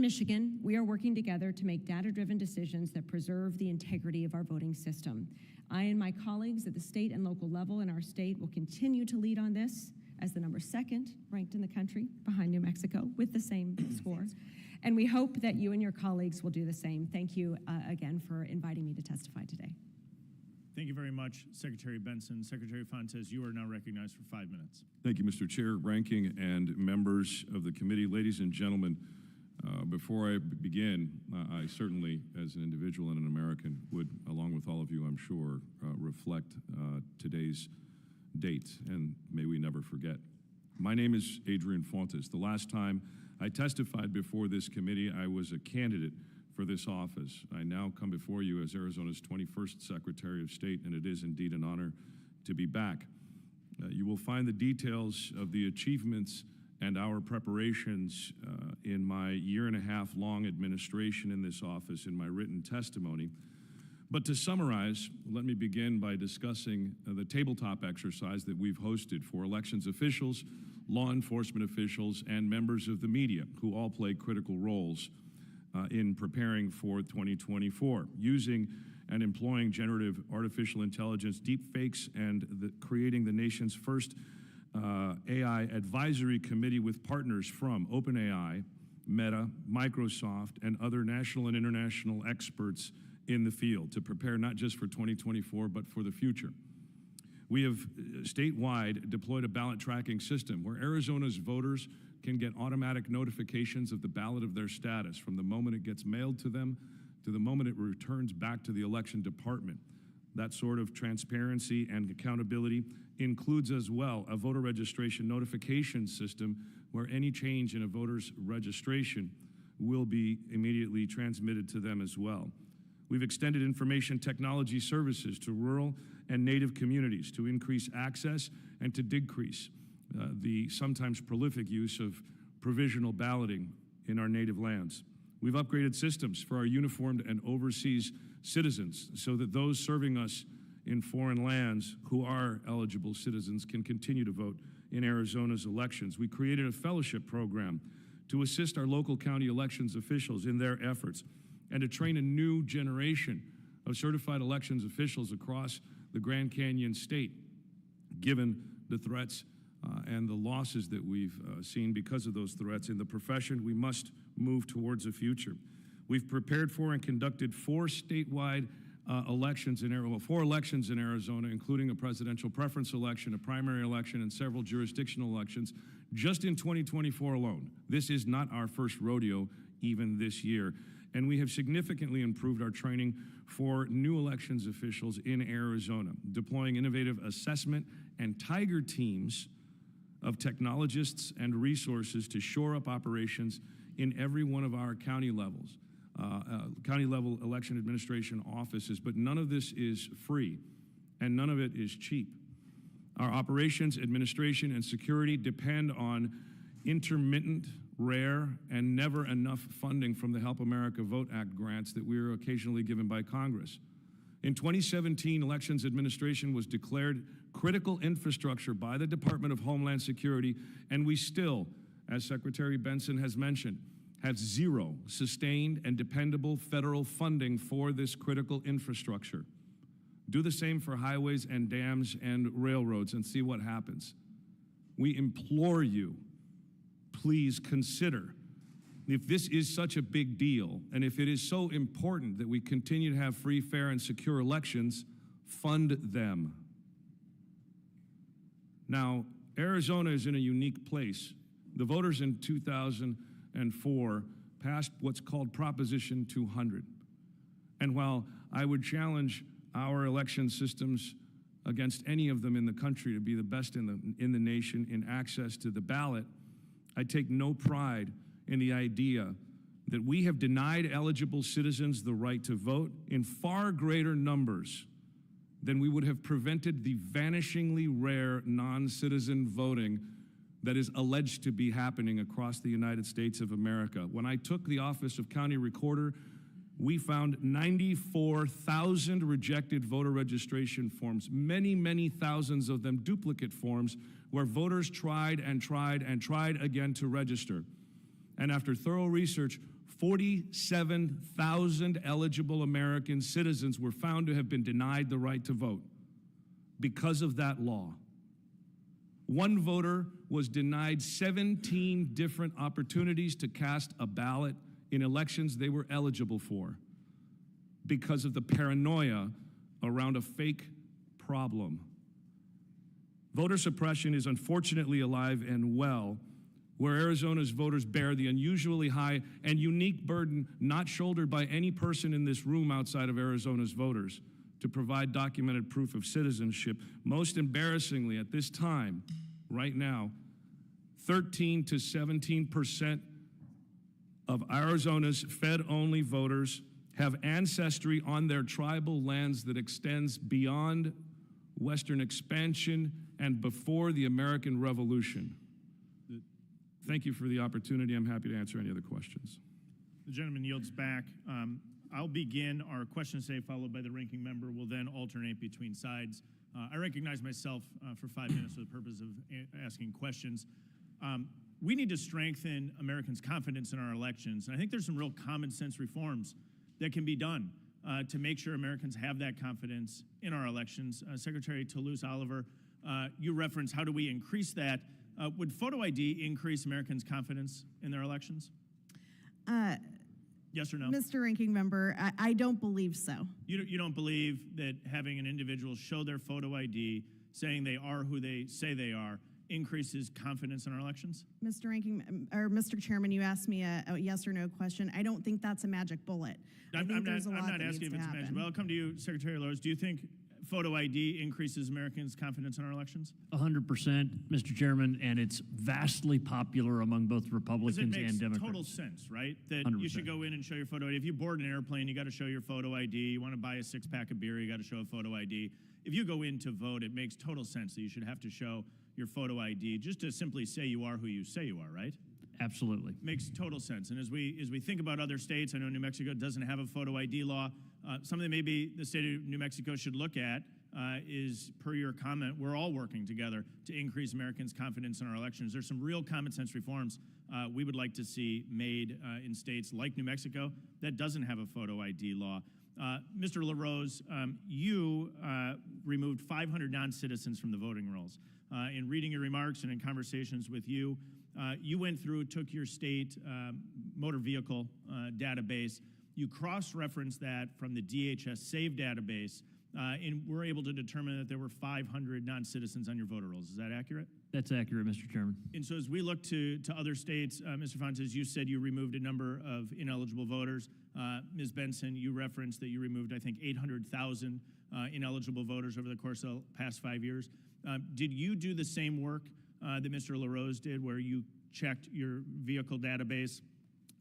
Michigan, we are working together to make data-driven decisions that preserve the integrity of our voting system. I and my colleagues at the state and local level in our state will continue to lead on this as the number 2nd ranked in the country behind New Mexico with the same score. And we hope that you and your colleagues will do the same. Thank you again for inviting me to testify today. Thank you very much, Secretary Benson. Secretary Fontes, you are now recognized for 5 minutes. Thank you, Mr. Chair, ranking, and members of the committee. Ladies and gentlemen, before I begin, I certainly, as an individual and an American, would, along with all of you, I'm sure, reflect today's date, and may we never forget. My name is Adrian Fontes. The last time I testified before this committee, I was a candidate for this office. I now come before you as Arizona's 21st Secretary of State, and it is indeed an honor to be back. You will find the details of the achievements and our preparations in my year-and-a-half-long administration in this office in my written testimony. But to summarize, let me begin by discussing the tabletop exercise that we've hosted for elections officials, law enforcement officials, and members of the media, who all play critical roles in preparing for 2024, using and employing generative artificial intelligence, deep fakes, and creating the nation's first AI advisory committee with partners from OpenAI, Meta, Microsoft, and other national and international experts in the field to prepare not just for 2024, but for the future. We have statewide deployed a ballot tracking system where Arizona's voters can get automatic notifications of the ballot of their status from the moment it gets mailed to them to the moment it returns back to the election department. That sort of transparency and accountability includes as well a voter registration notification system where any change in a voter's registration will be immediately transmitted to them as well. We've extended information technology services to rural and native communities to increase access and to decrease the sometimes prolific use of provisional balloting in our native lands. We've upgraded systems for our uniformed and overseas citizens so that those serving us in foreign lands who are eligible citizens can continue to vote in Arizona's elections. We created a fellowship program to assist our local county elections officials in their efforts and to train a new generation of certified elections officials across the Grand Canyon state, given the threats and the losses that we've seen because of those threats in the profession. We must move towards a future. We've prepared for and conducted four statewide elections in Arizona, including a presidential preference election, a primary election, and several jurisdictional elections just in 2024 alone. This is not our first rodeo even this year. And we have significantly improved our training for new elections officials in Arizona, deploying innovative assessment and tiger teams of technologists and resources to shore up operations in every one of our county levels, county-level election administration offices. But none of this is free, and none of it is cheap. Our operations, administration, and security depend on intermittent, rare, and never enough funding from the Help America Vote Act grants that we are occasionally given by Congress. In 2017, Elections Administration was declared critical infrastructure by the Department of Homeland Security, and we still, as Secretary Benson has mentioned, have zero sustained and dependable federal funding for this critical infrastructure. Do the same for highways and dams and railroads and see what happens. We implore you, please consider, if this is such a big deal, and if it is so important that we continue to have free, fair, and secure elections, fund them. Now, Arizona is in a unique place. The voters in 2004 passed what's called Proposition 200. And while I would challenge our election systems against any of them in the country to be the best in the nation in access to the ballot, I take no pride in the idea that we have denied eligible citizens the right to vote in far greater numbers than we would have prevented the vanishingly rare non-citizen voting that is alleged to be happening across the United States of America. When I took the office of county recorder, we found 94,000 rejected voter registration forms, many, many thousands of them duplicate forms, where voters tried and tried and tried again to register. And after thorough research, 47,000 eligible American citizens were found to have been denied the right to vote because of that law. One voter was denied 17 different opportunities to cast a ballot in elections they were eligible for because of the paranoia around a fake problem. Voter suppression is unfortunately alive and well, where Arizona's voters bear the unusually high and unique burden not shouldered by any person in this room outside of Arizona's voters to provide documented proof of citizenship. Most embarrassingly, at this time, right now, 13 to 17% of Arizona's Fed-only voters have ancestry on their tribal lands that extends beyond Western expansion and before the American Revolution. Thank you for the opportunity. I'm happy to answer any other questions. The gentleman yields back. I'll begin our questions today, followed by the ranking member. We'll then alternate between sides. I recognize myself for 5 minutes for the purpose of asking questions. We need to strengthen Americans' confidence in our elections. And I think there's some real common sense reforms that can be done to make sure Americans have that confidence in our elections. Secretary Toulouse-Oliver, you referenced how do we increase that? Would photo ID increase Americans' confidence in their elections? Yes or no? Mr. Ranking Member, I don't believe so. You don't believe that having an individual show their photo ID, saying they are who they say they are, increases confidence in our elections? Mr. Chairman, you asked me a yes or no question. I don't think that's a magic bullet. I'm not asking if it's a magic. Well, I'll come to you, Secretary LaRose. Do you think photo ID increases Americans' confidence in our elections? 100%, Mr. Chairman, and it's vastly popular among both Republicans and Democrats. It makes total sense, right? That 100%. You should go in and show your photo ID. If you board an airplane, you got to show your photo ID. You want to buy a 6-pack of beer, you got to show a photo ID. If you go in to vote, it makes total sense that you should have to show your photo ID just to simply say you are who you say you are, right? Absolutely. Makes total sense. And as we think about other states, I know New Mexico doesn't have a photo ID law. Something maybe the state of New Mexico should look at is, per your comment, we're all working together to increase Americans' confidence in our elections. There's some real common sense reforms we would like to see made in states like New Mexico that doesn't have a photo ID law. Mr. LaRose, you removed 500 non-citizens from the voting rolls. In reading your remarks and in conversations with you, you went through, took your state motor vehicle database, you cross-referenced that from the DHS SAVE database, and were able to determine that there were 500 non-citizens on your voter rolls. Is that accurate? That's accurate, Mr. Chairman. And so as we look to other states, Mr. Fontes, you said you removed a number of ineligible voters. Ms. Benson, you referenced that you removed, I think, 800,000 ineligible voters over the course of the past 5 years. Did you do the same work that Mr. LaRose did, where you checked your vehicle database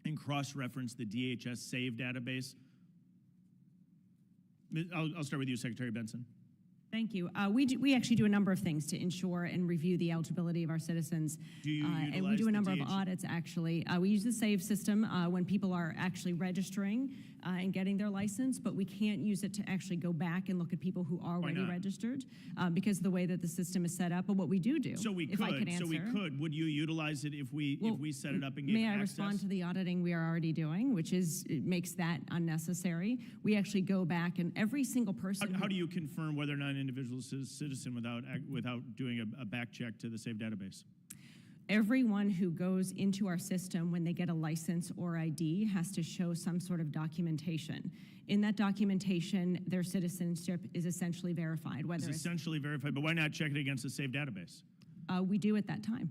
and cross-referenced the DHS SAVE database? I'll start with you, Secretary Benson. Thank you. We actually do a number of things to ensure and review the eligibility of our citizens. Do you and we do a number of audits, actually. We use the SAVE system when people are actually registering and getting their license, but we can't use it to actually go back and look at people who are already registered because of the way that the system is set up. But what we do, so we if could, I could answer, would you utilize it if we set it up and gave may I access? respond to the auditing we are already doing, which is, it makes that unnecessary. We actually go back and every single person. How do you confirm whether or not an individual is a citizen without doing a back check to the SAVE database? Everyone who goes into our system when they get a license or ID has to show some sort of documentation. In that documentation, their citizenship is essentially verified. Whether It's essentially verified, but why not check it against the SAVE database? we do at that time.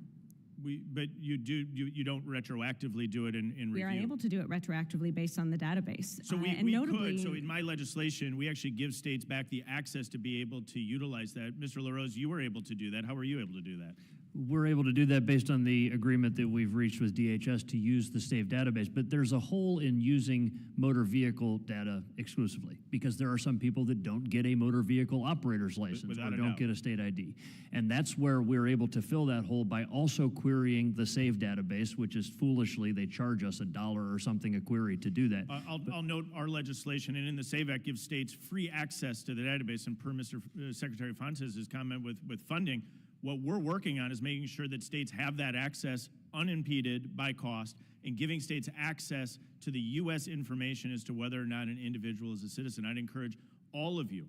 But you don't retroactively do it in review. We are unable to do it retroactively based on the database. So we notably, could. So in my legislation, we actually give states back the access to be able to utilize that. Mr. LaRose, you were able to do that. How were you able to do that? We're able to do that based on the agreement that we've reached with DHS to use the SAVE database, but there's a hole in using motor vehicle data exclusively because there are some people that don't get a motor vehicle operator's license or don't get a state ID. And that's where we're able to fill that hole by also querying the SAVE database, which is foolishly, they charge us $1 or something a query to do that. I'll note our legislation, and in the SAVE Act gives states free access to the database, and per Mr. Secretary Fontes' comment with funding, what we're working on is making sure that states have that access unimpeded by cost and giving states access to the U.S. information as to whether or not an individual is a citizen. I'd encourage all of you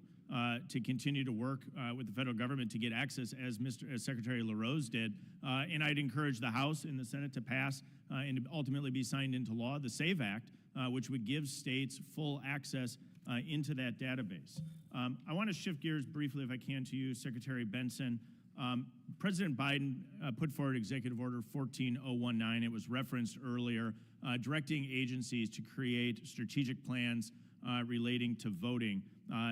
to continue to work with the federal government to get access as Secretary LaRose did. And I'd encourage the House and the Senate to pass and ultimately be signed into law the SAVE Act, which would give states full access into that database. I want to shift gears briefly, if I can, to you, Secretary Benson. President Biden put forward Executive Order 14019. It was referenced earlier, directing agencies to create strategic plans relating to voting.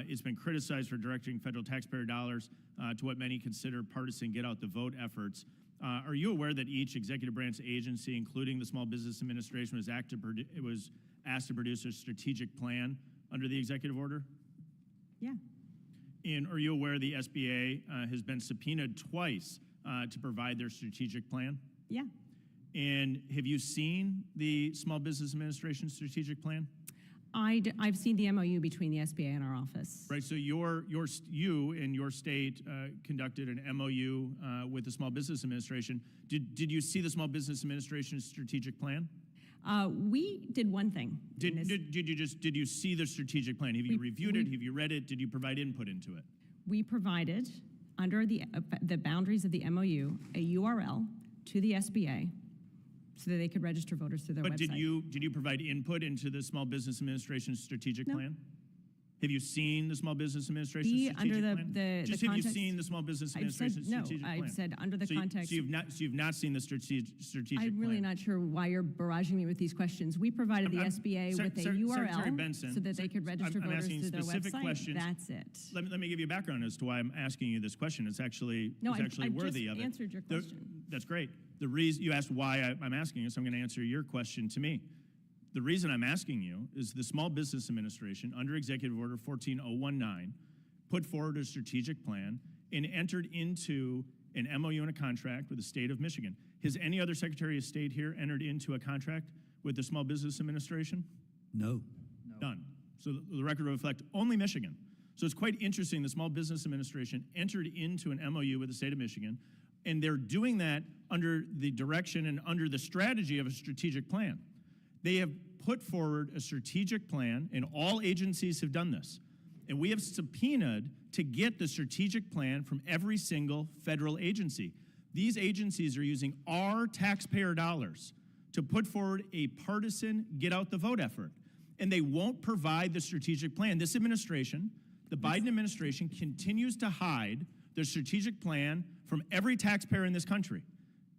It's been criticized for directing federal taxpayer dollars to what many consider partisan get-out-the-vote efforts. Are you aware that each executive branch agency, including the Small Business Administration, was asked to produce a strategic plan under the executive order? Yeah. And are you aware the SBA has been subpoenaed twice to provide their strategic plan? Yeah. And have you seen the Small Business Administration strategic plan? I've seen the MOU between the SBA and our office. Right, so you and your state conducted an MOU with the Small Business Administration. Did you see the Small Business Administration's strategic plan? We did one thing. Did you see the strategic plan? Have you reviewed it? Have you read it? Did you provide input into it? We provided, under the boundaries of the MOU, a URL to the SBA so that they could register voters through their But website. did you provide input into the Small Business Administration's strategic No. plan? Have you seen the Small Business Administration's We, strategic under plan? the Just have you context- seen the Small Business I've said Administration's no. strategic plan? I've said under the context. So you've not seen the strategic I'm really plan? not sure why you're barraging me with these questions. We provided the SBA with a Secretary URL Benson, so that they could register I'm voters asking through their specific website. questions. That's it. Let me give you a background as to why I'm asking you this question. It's actually No, actually I've worthy just of it. answered your question. That's great. The reason you asked why I'm asking you, so I'm going to answer your question to me. The reason I'm asking you is the Small Business Administration, under Executive Order 14019, put forward a strategic plan and entered into an MOU and a contract with the state of Michigan. Has any other Secretary of State here entered into a contract with the Small Business Administration? No. None. So the record will reflect only Michigan. So it's quite interesting. The Small Business Administration entered into an MOU with the state of Michigan, and they're doing that under the direction and under the strategy of a strategic plan. They have put forward a strategic plan, and all agencies have done this. And we have subpoenaed to get the strategic plan from every single federal agency. These agencies are using our taxpayer dollars to put forward a partisan get out the vote effort. And they won't provide the strategic plan. This administration, the Biden administration, continues to hide the strategic plan from every taxpayer in this country.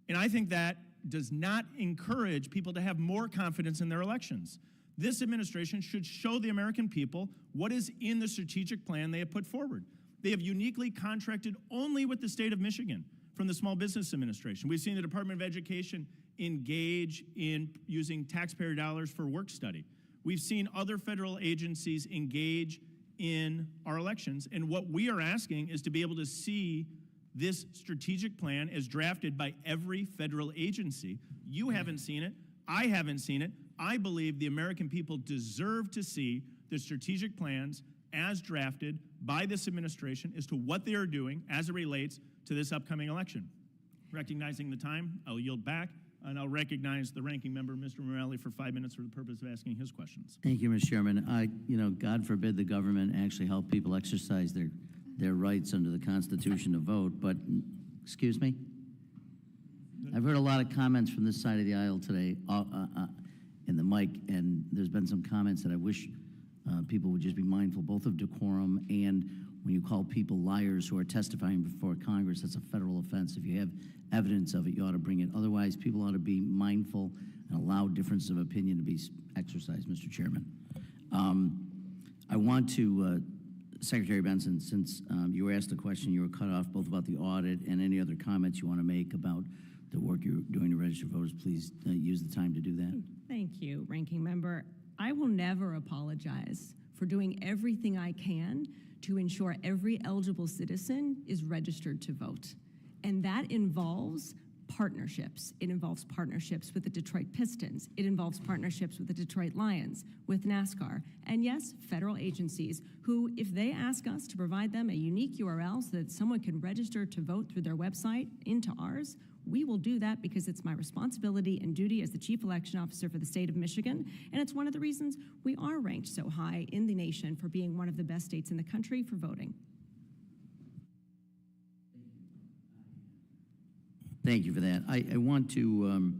And I think that does not encourage people to have more confidence in their elections. This administration should show the American people what is in the strategic plan they have put forward. They have uniquely contracted only with the state of Michigan from the Small Business Administration. We've seen the Department of Education engage in using taxpayer dollars for work study. We've seen other federal agencies engage in our elections, and what we are asking is to be able to see this strategic plan as drafted by every federal agency. You haven't seen it. I haven't seen it. I believe the American people deserve to see the strategic plans as drafted by this administration as to what they are doing as it relates to this upcoming election. Recognizing the time, I'll yield back, and I'll recognize the ranking member, Mr. Morelli, for 5 minutes for the purpose of asking his questions. Thank you, Mr. Chairman. God forbid the government actually help people exercise their rights under the Constitution to vote, but, excuse me? I've heard a lot of comments from this side of the aisle today in the mic, and there's been some comments that I wish people would just be mindful, both of decorum and when you call people liars who are testifying before Congress. That's a federal offense. If you have evidence of it, you ought to bring it. Otherwise, people ought to be mindful and allow differences of opinion to be exercised, Mr. Chairman. I want to, Secretary Benson, since you were asked the question, you were cut off both about the audit and any other comments you want to make about the work you're doing to register voters, please use the time to do that. Thank you, Ranking Member. I will never apologize for doing everything I can to ensure every eligible citizen is registered to vote. And that involves partnerships. It involves partnerships with the Detroit Pistons. It involves partnerships with the Detroit Lions, with NASCAR, and yes, federal agencies who, if they ask us to provide them a unique URL so that someone can register to vote through their website into ours, we will do that because it's my responsibility and duty as the Chief Election Officer for the state of Michigan, and it's one of the reasons we are ranked so high in the nation for being one of the best states in the country for voting. Thank you for that. I want to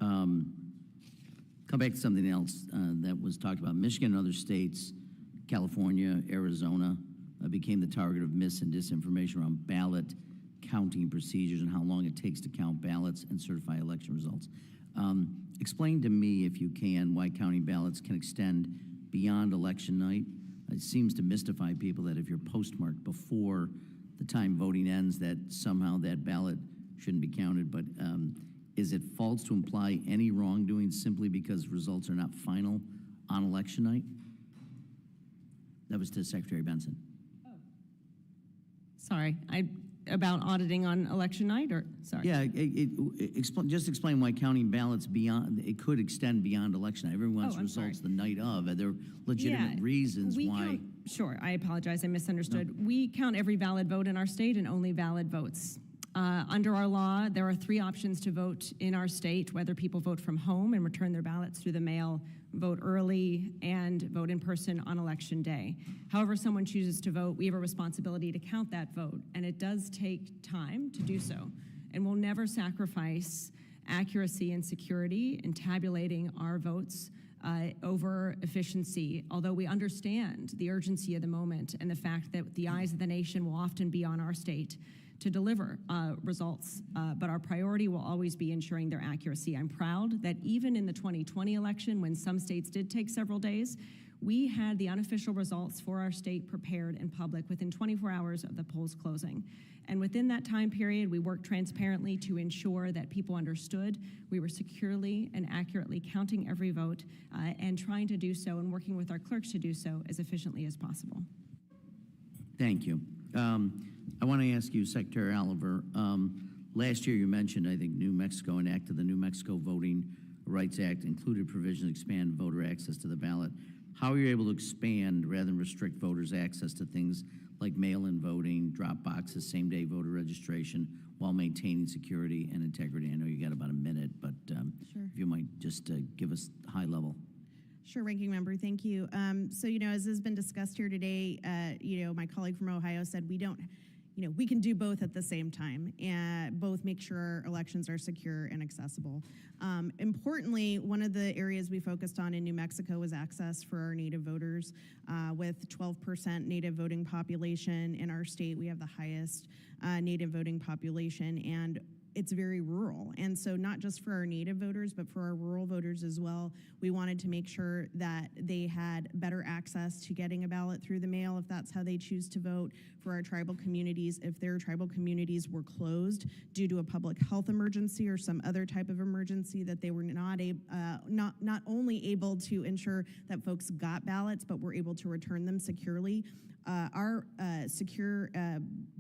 come back to something else that was talked about. Michigan and other states, California, Arizona, became the target of mis and disinformation around ballot counting procedures and how long it takes to count ballots and certify election results. Explain to me, if you can, why counting ballots can extend beyond election night. It seems to mystify people that if you're postmarked before the time voting ends, that somehow that ballot shouldn't be counted, but is it false to imply any wrongdoing simply because results are not final on election night? That was to Secretary Benson. Sorry, about auditing on election night, or, sorry? Yeah, just explain why counting ballots beyond, it could extend beyond election night. Everyone wants I'm results sorry. the night of. Are there legitimate reasons we why? Sure, I apologize, I misunderstood. We count every valid vote in our state and only valid votes. Under our law, there are 3 options to vote in our state, whether people vote from home and return their ballots through the mail, vote early, and vote in person on election day. However someone chooses to vote, we have a responsibility to count that vote, and it does take time to do so. And we'll never sacrifice accuracy and security in tabulating our votes over efficiency, although we understand the urgency of the moment and the fact that the eyes of the nation will often be on our state to deliver results, but our priority will always be ensuring their accuracy. I'm proud that even in the 2020 election, when some states did take several days, we had the unofficial results for our state prepared in public within 24 hours of the polls closing. And within that time period, we worked transparently to ensure that people understood we were securely and accurately counting every vote and trying to do so and working with our clerks to do so as efficiently as possible. Thank you. I want to ask you, Secretary Oliver, last year you mentioned, I think, New Mexico enacted the New Mexico Voting Rights Act, included provisions to expand voter access to the ballot. How are you able to expand rather than restrict voters' access to things like mail-in voting, drop boxes, same-day voter registration, while maintaining security and integrity? I know you got about a minute, but Sure. if you might just give us high level. Sure, Ranking Member, thank you. So, as has been discussed here today, my colleague from Ohio said we don't, we can do both at the same time and both make sure our elections are secure and accessible. Importantly, one of the areas we focused on in New Mexico was access for our Native voters. With 12% Native voting population in our state, we have the highest Native voting population, and it's very rural. And so not just for our Native voters, but for our rural voters as well, we wanted to make sure that they had better access to getting a ballot through the mail if that's how they choose to vote. For our tribal communities, if their tribal communities were closed due to a public health emergency or some other type of emergency, that they were not only able to ensure that folks got ballots, but were able to return them securely. Our secure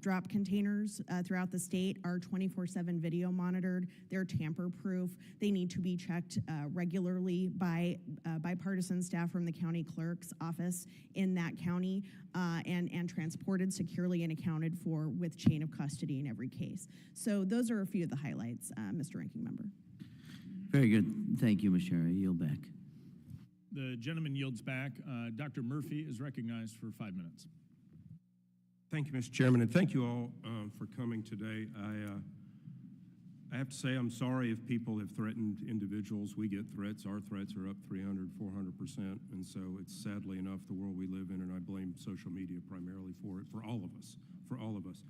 drop containers throughout the state are 24/7 video monitored. They're tamper-proof. They need to be checked regularly by bipartisan staff from the county clerk's office in that county and transported securely and accounted for with chain of custody in every case. So those are a few of the highlights, Mr. Ranking Member. Very good. Thank you, Ms. Chair. I yield back. The gentleman yields back. Dr. Murphy is recognized for 5 minutes. Thank you, Mr. Chairman, and thank you all for coming today. I have to say I'm sorry if people have threatened individuals. We get threats. Our threats are up 300, 400%, and so it's sadly enough the world we live in, and I blame social media primarily for it, for all of us,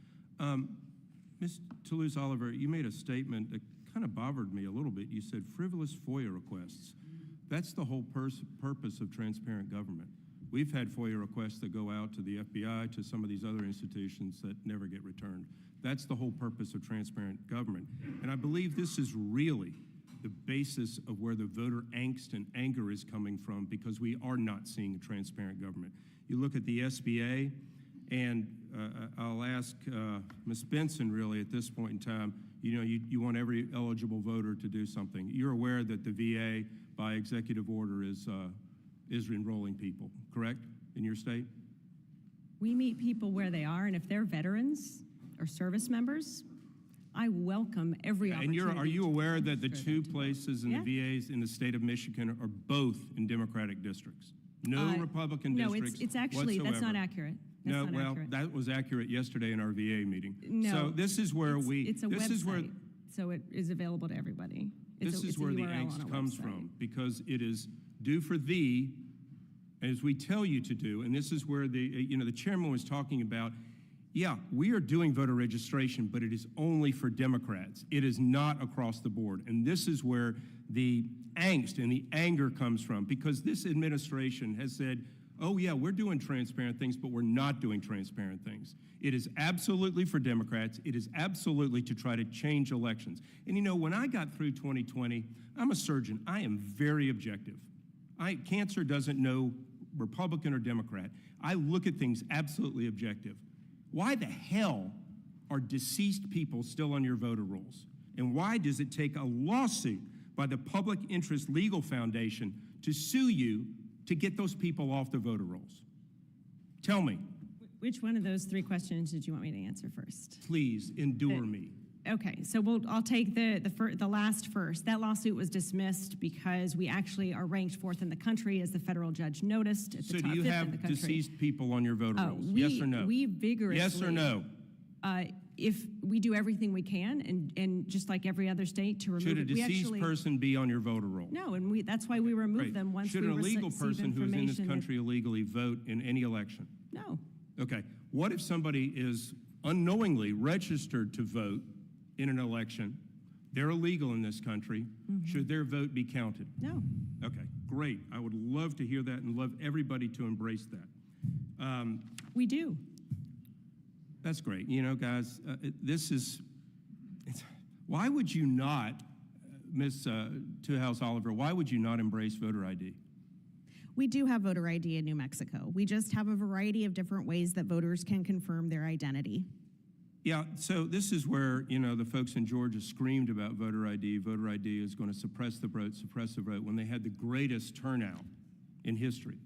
Ms. Toulouse-Oliver, you made a statement that kind of bothered me a little bit. You said frivolous FOIA requests. That's the whole purpose of transparent government. We've had FOIA requests that go out to the FBI, to some of these other institutions that never get returned. That's the whole purpose of transparent government. And I believe this is really the basis of where the voter angst and anger is coming from, because we are not seeing a transparent government. You look at the SBA, and I'll ask Ms. Benson really at this point in time, you want every eligible voter to do something. You're aware that the VA by executive order is enrolling people, correct, in your state? We meet people where they are, and if they're veterans or service members, I welcome every opportunity. And are you aware that the for them two to vote. places in the VAs in the state of Michigan are both in Democratic districts? No Republican districts it's actually, that's not accurate. That's No, not well, accurate. that was accurate yesterday in our VA meeting. No, So this is where it's a this website, is where so it is available to everybody. this is a where the URL on angst a comes website. from, because it is do for thee as we tell you to do. And this is where the chairman was talking about, yeah, we are doing voter registration, but it is only for Democrats. It is not across the board. And this is where the angst and the anger comes from, because this administration has said, oh yeah, we're doing transparent things, but we're not doing transparent things. It is absolutely for Democrats. It is absolutely to try to change elections. And you know, when I got through 2020, I'm a surgeon. I am very objective. Cancer doesn't know Republican or Democrat. I look at things absolutely objective. Why the hell are deceased people still on your voter rolls? And why does it take a lawsuit by the Public Interest Legal Foundation to sue you to get those people off the voter rolls? Tell me. Which one of those three questions did you want me to answer first? Please endure me. Okay, so I'll take the last first. That lawsuit was dismissed because we actually are ranked 4th in the country, as the federal judge noticed, at the So top do you 5th in the have country. deceased people on your voter rolls? We, Yes or no? We vigorously. Yes or no? If we do everything we can, and just like every other state, to remove Should a it, we deceased actually person be on your voter roll? no, and that's why we remove Right. them once Should we an illegal receive person who is in this information that- country illegally vote in any election? No. Okay. What if somebody is unknowingly registered to vote in an election? They're illegal in this country. Should their vote be counted? No. Okay, great. I would love to hear that and love everybody to embrace that. We do. That's great. You know, guys, why would you not, Ms. Tuhouse Oliver, why would you not embrace voter ID? We do have voter ID in New Mexico. We just have a variety of different ways that voters can confirm their identity. Yeah, so this is where, you know, the folks in Georgia screamed about voter ID. Voter ID is going to suppress the vote, when they had the greatest turnout in history.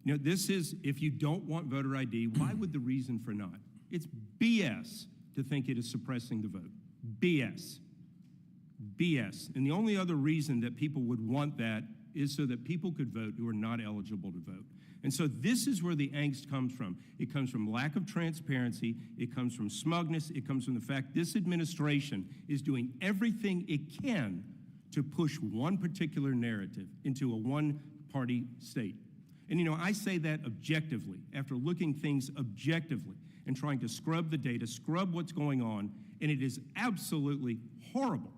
You know, this is, if you don't want voter ID, why would the reason for not? It's BS to think it is suppressing the vote. BS. BS. And the only other reason that people would want that is so that people could vote who are not eligible to vote. And so this is where the angst comes from. It comes from lack of transparency. It comes from smugness. It comes from the fact this administration is doing everything it can to push one particular narrative into a one-party state. And, you know, I say that objectively, after looking things objectively and trying to scrub the data, scrub what's going on, and it is absolutely horrible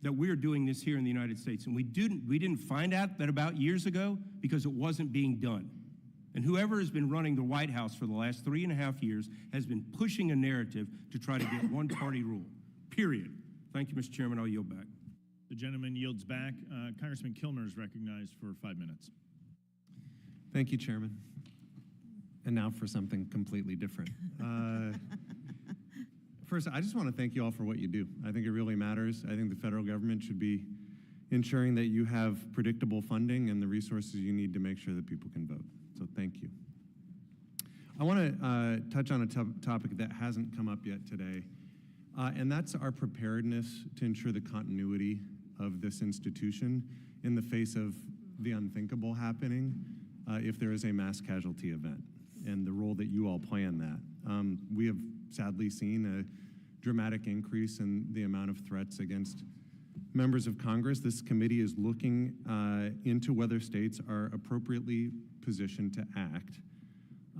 that we're doing this here in the United States. And we didn't find out that about years ago because it wasn't being done. And whoever has been running the White House for the last 3.5 years has been pushing a narrative to try to get one-party rule, period. Thank you, Mr. Chairman. I'll yield back. The gentleman yields back. Congressman Kilmer is recognized for 5 minutes. Thank you, Chairman. And now for something completely different. First, I just want to thank you all for what you do. I think it really matters. I think the federal government should be ensuring that you have predictable funding and the resources you need to make sure that people can vote. So thank you. I want to touch on a topic that hasn't come up yet today, and that's our preparedness to ensure the continuity of this institution in the face of the unthinkable happening if there is a mass casualty event, and the role that you all play in that. We have sadly seen a dramatic increase in the amount of threats against members of Congress. This committee is looking into whether states are appropriately positioned to act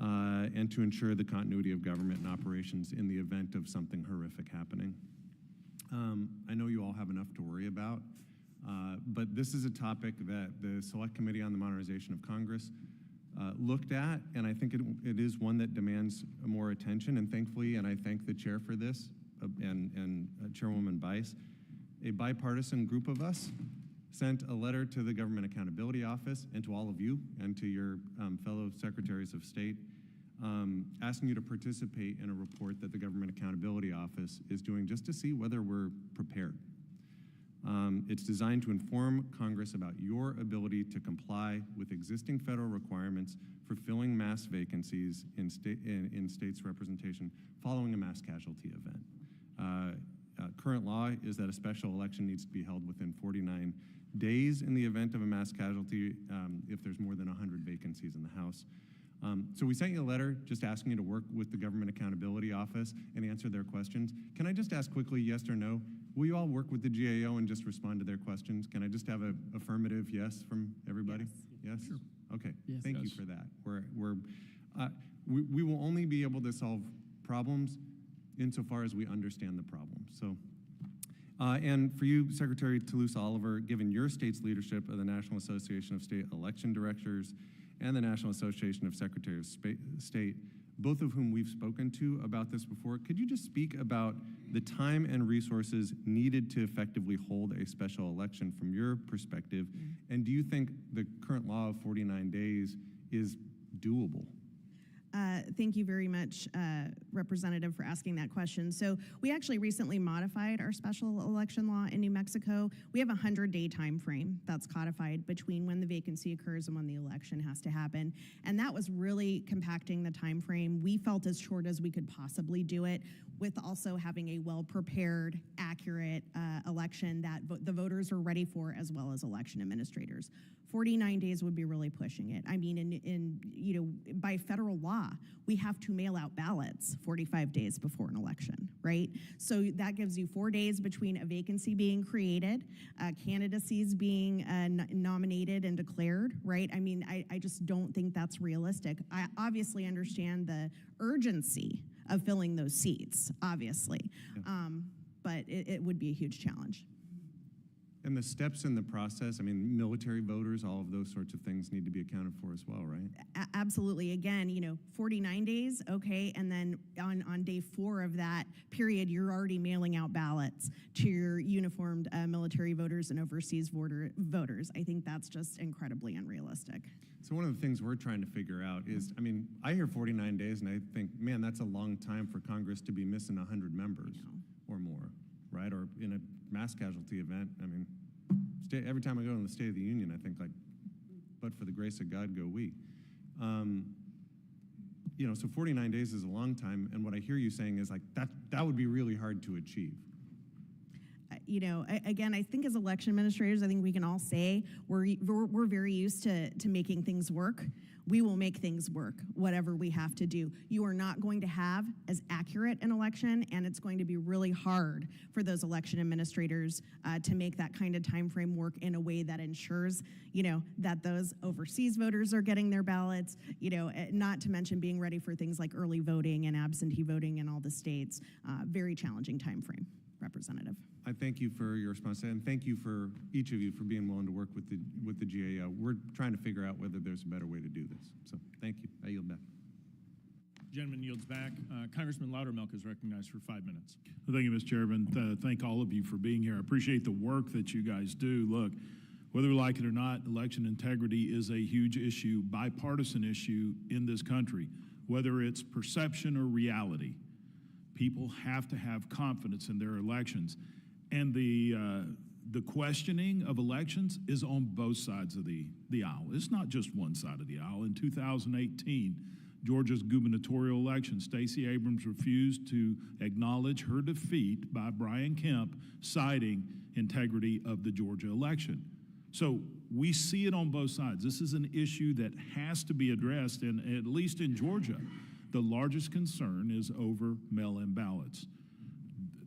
and to ensure the continuity of government and operations in the event of something horrific happening. I know you all have enough to worry about, but this is a topic that the Select Committee on the Modernization of Congress looked at, and I think it is one that demands more attention, and thankfully, and I thank the chair for this, and Chairwoman Bice, a bipartisan group of us sent a letter to the Government Accountability Office and to all of you and to your fellow secretaries of state asking you to participate in a report that the Government Accountability Office is doing just to see whether we're prepared. It's designed to inform Congress about your ability to comply with existing federal requirements for filling mass vacancies in states' representation following a mass casualty event. Current law is that a special election needs to be held within 49 days in the event of a mass casualty if there's more than 100 vacancies in the House. So we sent you a letter just asking you to work with the Government Accountability Office and answer their questions. Can I just ask quickly, yes or no? Will you all work with the GAO and just respond to their questions? Can I just have an affirmative yes from everybody? Yes? Sure. Okay, Yes. thank you for that. We will only be able to solve problems insofar as we understand the problem. So, and for you, Secretary Toulouse Oliver, given your state's leadership of the National Association of State Election Directors and the National Association of Secretary of State, both of whom we've spoken to about this before. Could you just speak about the time and resources needed to effectively hold a special election from your perspective? And do you think the current law of 49 days is doable? Thank you very much, Representative, for asking that question. So we actually recently modified our special election law in New Mexico. We have a 100-day time frame that's codified between when the vacancy occurs and when the election has to happen. And that was really compacting the time frame. We felt as short as we could possibly do it, with also having a well-prepared, accurate election that the voters are ready for, as well as election administrators. 49 days would be really pushing it. I mean, by federal law, we have to mail out ballots 45 days before an election, right? So that gives you 4 days between a vacancy being created, candidacies being nominated and declared, right? I mean, I just don't think that's realistic. I obviously understand the urgency of filling those seats, obviously, but it would be a huge challenge. And the steps in the process, I mean, military voters, all of those sorts of things need to be accounted for as well, right? Absolutely. Again, 49 days, okay, and then on day 4 of that period, you're already mailing out ballots to your uniformed military voters and overseas voters. I think that's just incredibly unrealistic. So one of the things we're trying to figure out is, I mean, I hear 49 days and I think, man, that's a long time for Congress to be missing 100 members or more, right? Or in a mass casualty event, I mean, every time I go to the State of the Union, I think, like, but for the grace of God, go we. So 49 days is a long time, and what I hear you saying is, like, that would be really hard to achieve. Again, I think as election administrators, I think we can all say we're very used to making things work. We will make things work, whatever we have to do. You are not going to have as accurate an election, and it's going to be really hard for those election administrators to make that kind of time frame work in a way that ensures, that those overseas voters are getting their ballots, not to mention being ready for things like early voting and absentee voting in all the states. Very challenging time frame, Representative. I thank you for your response, and thank you for each of you for being willing to work with the GAO. We're trying to figure out whether there's a better way to do this. So thank you. I yield back. Gentleman yields back. Congressman Loudermilk is recognized for 5 minutes. Well, thank you, Mr. Chairman. Thank all of you for being here. I appreciate the work that you guys do. Look, whether we like it or not, election integrity is a huge issue, bipartisan issue in this country, whether it's perception or reality. People have to have confidence in their elections. And the questioning of elections is on both sides of the aisle. It's not just one side of the aisle. In 2018, Georgia's gubernatorial election, Stacey Abrams refused to acknowledge her defeat by Brian Kemp, citing integrity of the Georgia election. So we see it on both sides. This is an issue that has to be addressed, and at least in Georgia, the largest concern is over mail-in ballots.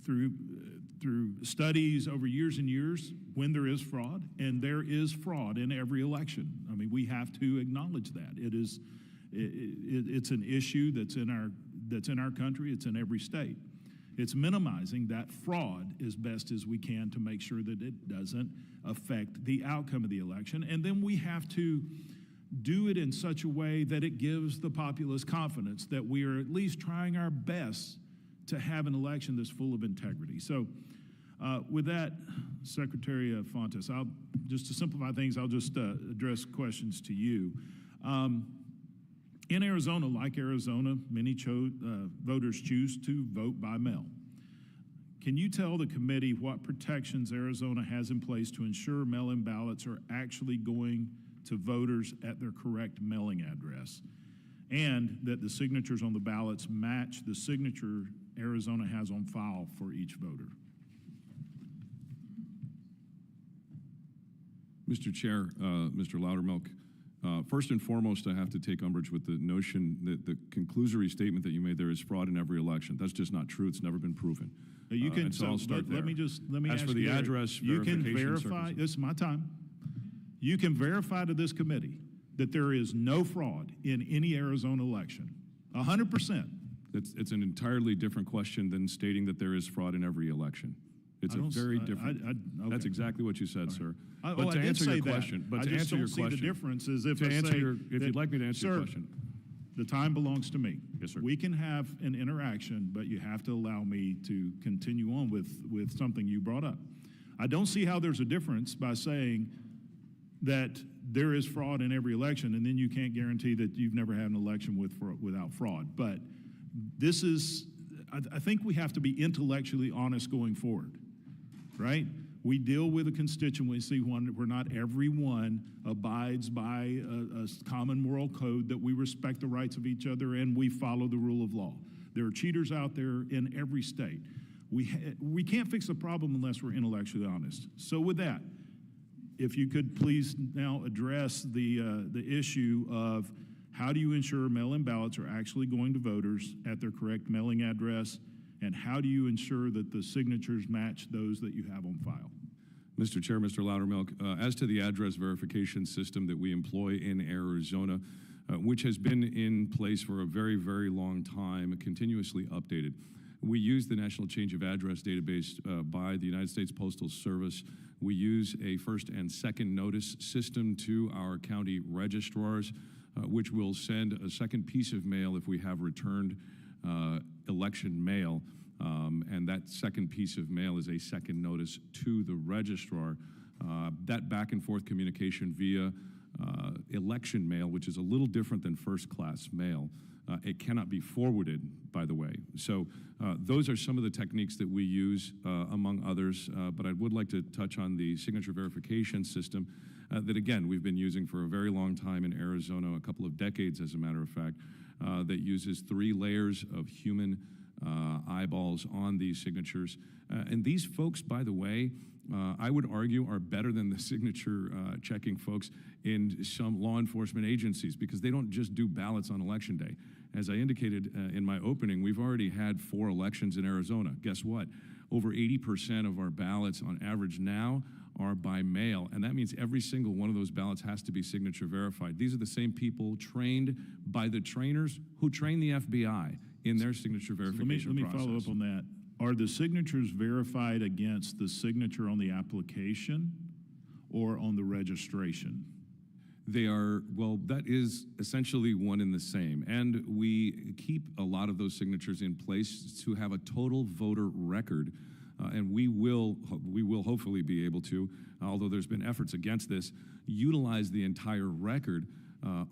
Through studies over years and years, when there is fraud, and there is fraud in every election. I mean, we have to acknowledge that. It's an issue that's in our country. It's in every state. It's minimizing that fraud as best as we can to make sure that it doesn't affect the outcome of the election. And then we have to do it in such a way that it gives the populace confidence that we are at least trying our best to have an election that's full of integrity. So with that, Secretary Fontes, just to simplify things, I'll just address questions to you. In Arizona, like Arizona, many voters choose to vote by mail. Can you tell the committee what protections Arizona has in place to ensure mail-in ballots are actually going to voters at their correct mailing address, and that the signatures on the ballots match the signature Arizona has on file for each voter? Mr. Chair, Mr. Loudermilk, first and foremost, I have to take umbrage with the notion that the conclusory statement that you made there is fraud in every election. That's just not true. It's never been proven. You can. And so I'll start there. Let me As ask for the you, address you can verification verify. service- This is my time. You can verify to this committee that there is no fraud in any Arizona election. 100%. It's an entirely different question than stating that there is fraud in every election. It's I a don't s- very I- different. okay. That's exactly what you said, sir. I But to did answer say your that. question, but I to just answer don't your see question, the difference is if to I answer say your, if that- you'd like me to answer your Sir, question. the time belongs to me. Yes, sir. We can have an interaction, but you have to allow me to continue on with something you brought up. I don't see how there's a difference by saying that there is fraud in every election, and then you can't guarantee that you've never had an election without fraud. But this is, I think we have to be intellectually honest going forward, right? We deal with a constituency where not everyone abides by a common moral code, that we respect the rights of each other and we follow the rule of law. There are cheaters out there in every state. We can't fix the problem unless we're intellectually honest. So with that, if you could please now address the issue of how do you ensure mail-in ballots are actually going to voters at their correct mailing address, and how do you ensure that the signatures match those that you have on file? Mr. Chair, Mr. Loudermilk, as to the address verification system that we employ in Arizona, which has been in place for a very, very long time, continuously updated. We use the National Change of Address database by the United States Postal Service. We use a first and second notice system to our county registrars, which will send a second piece of mail if we have returned election mail. And that second piece of mail is a second notice to the registrar. That back and forth communication via election mail, which is a little different than first class mail, it cannot be forwarded, by the way. So those are some of the techniques that we use, among others. But I would like to touch on the signature verification system that, again, we've been using for a very long time in Arizona, a couple of decades, as a matter of fact, that uses 3 layers of human eyeballs on these signatures. And these folks, by the way, I would argue are better than the signature checking folks in some law enforcement agencies, because they don't just do ballots on election day. As I indicated in my opening, we've already had 4 elections in Arizona. Guess what? Over 80% of our ballots on average now are by mail, and that means every single one of those ballots has to be signature verified. These are the same people trained by the trainers who train the FBI in their signature verification Let me process. follow up on that. Are the signatures verified against the signature on the application or on the registration? They are, well, that is essentially one and the same. And we keep a lot of those signatures in place to have a total voter record. And we will hopefully be able to, although there's been efforts against this, utilize the entire record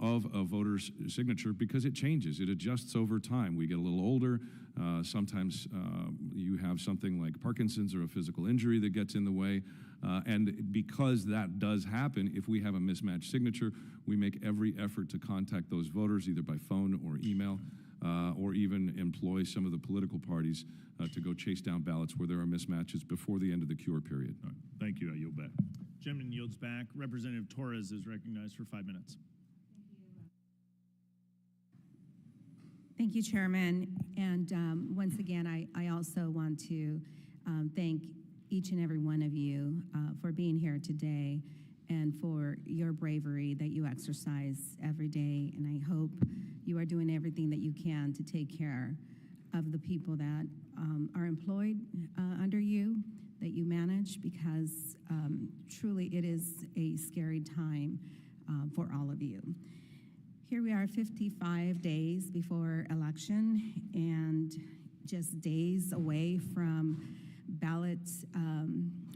of a voter's signature, because it changes, it adjusts over time. We get a little older. Sometimes you have something like Parkinson's or a physical injury that gets in the way. And because that does happen, if we have a mismatched signature, we make every effort to contact those voters either by phone or email, or even employ some of the political parties to go chase down ballots where there are mismatches before the end of the cure period. All right, thank you. I yield back. Gentleman yields back. Representative Torres is recognized for 5 minutes. Thank you, Chairman. And once again, I also want to thank each and every one of you for being here today and for your bravery that you exercise every day. And I hope you are doing everything that you can to take care of the people that are employed under you, that you manage, because truly it is a scary time for all of you. Here we are 55 days before election and just days away from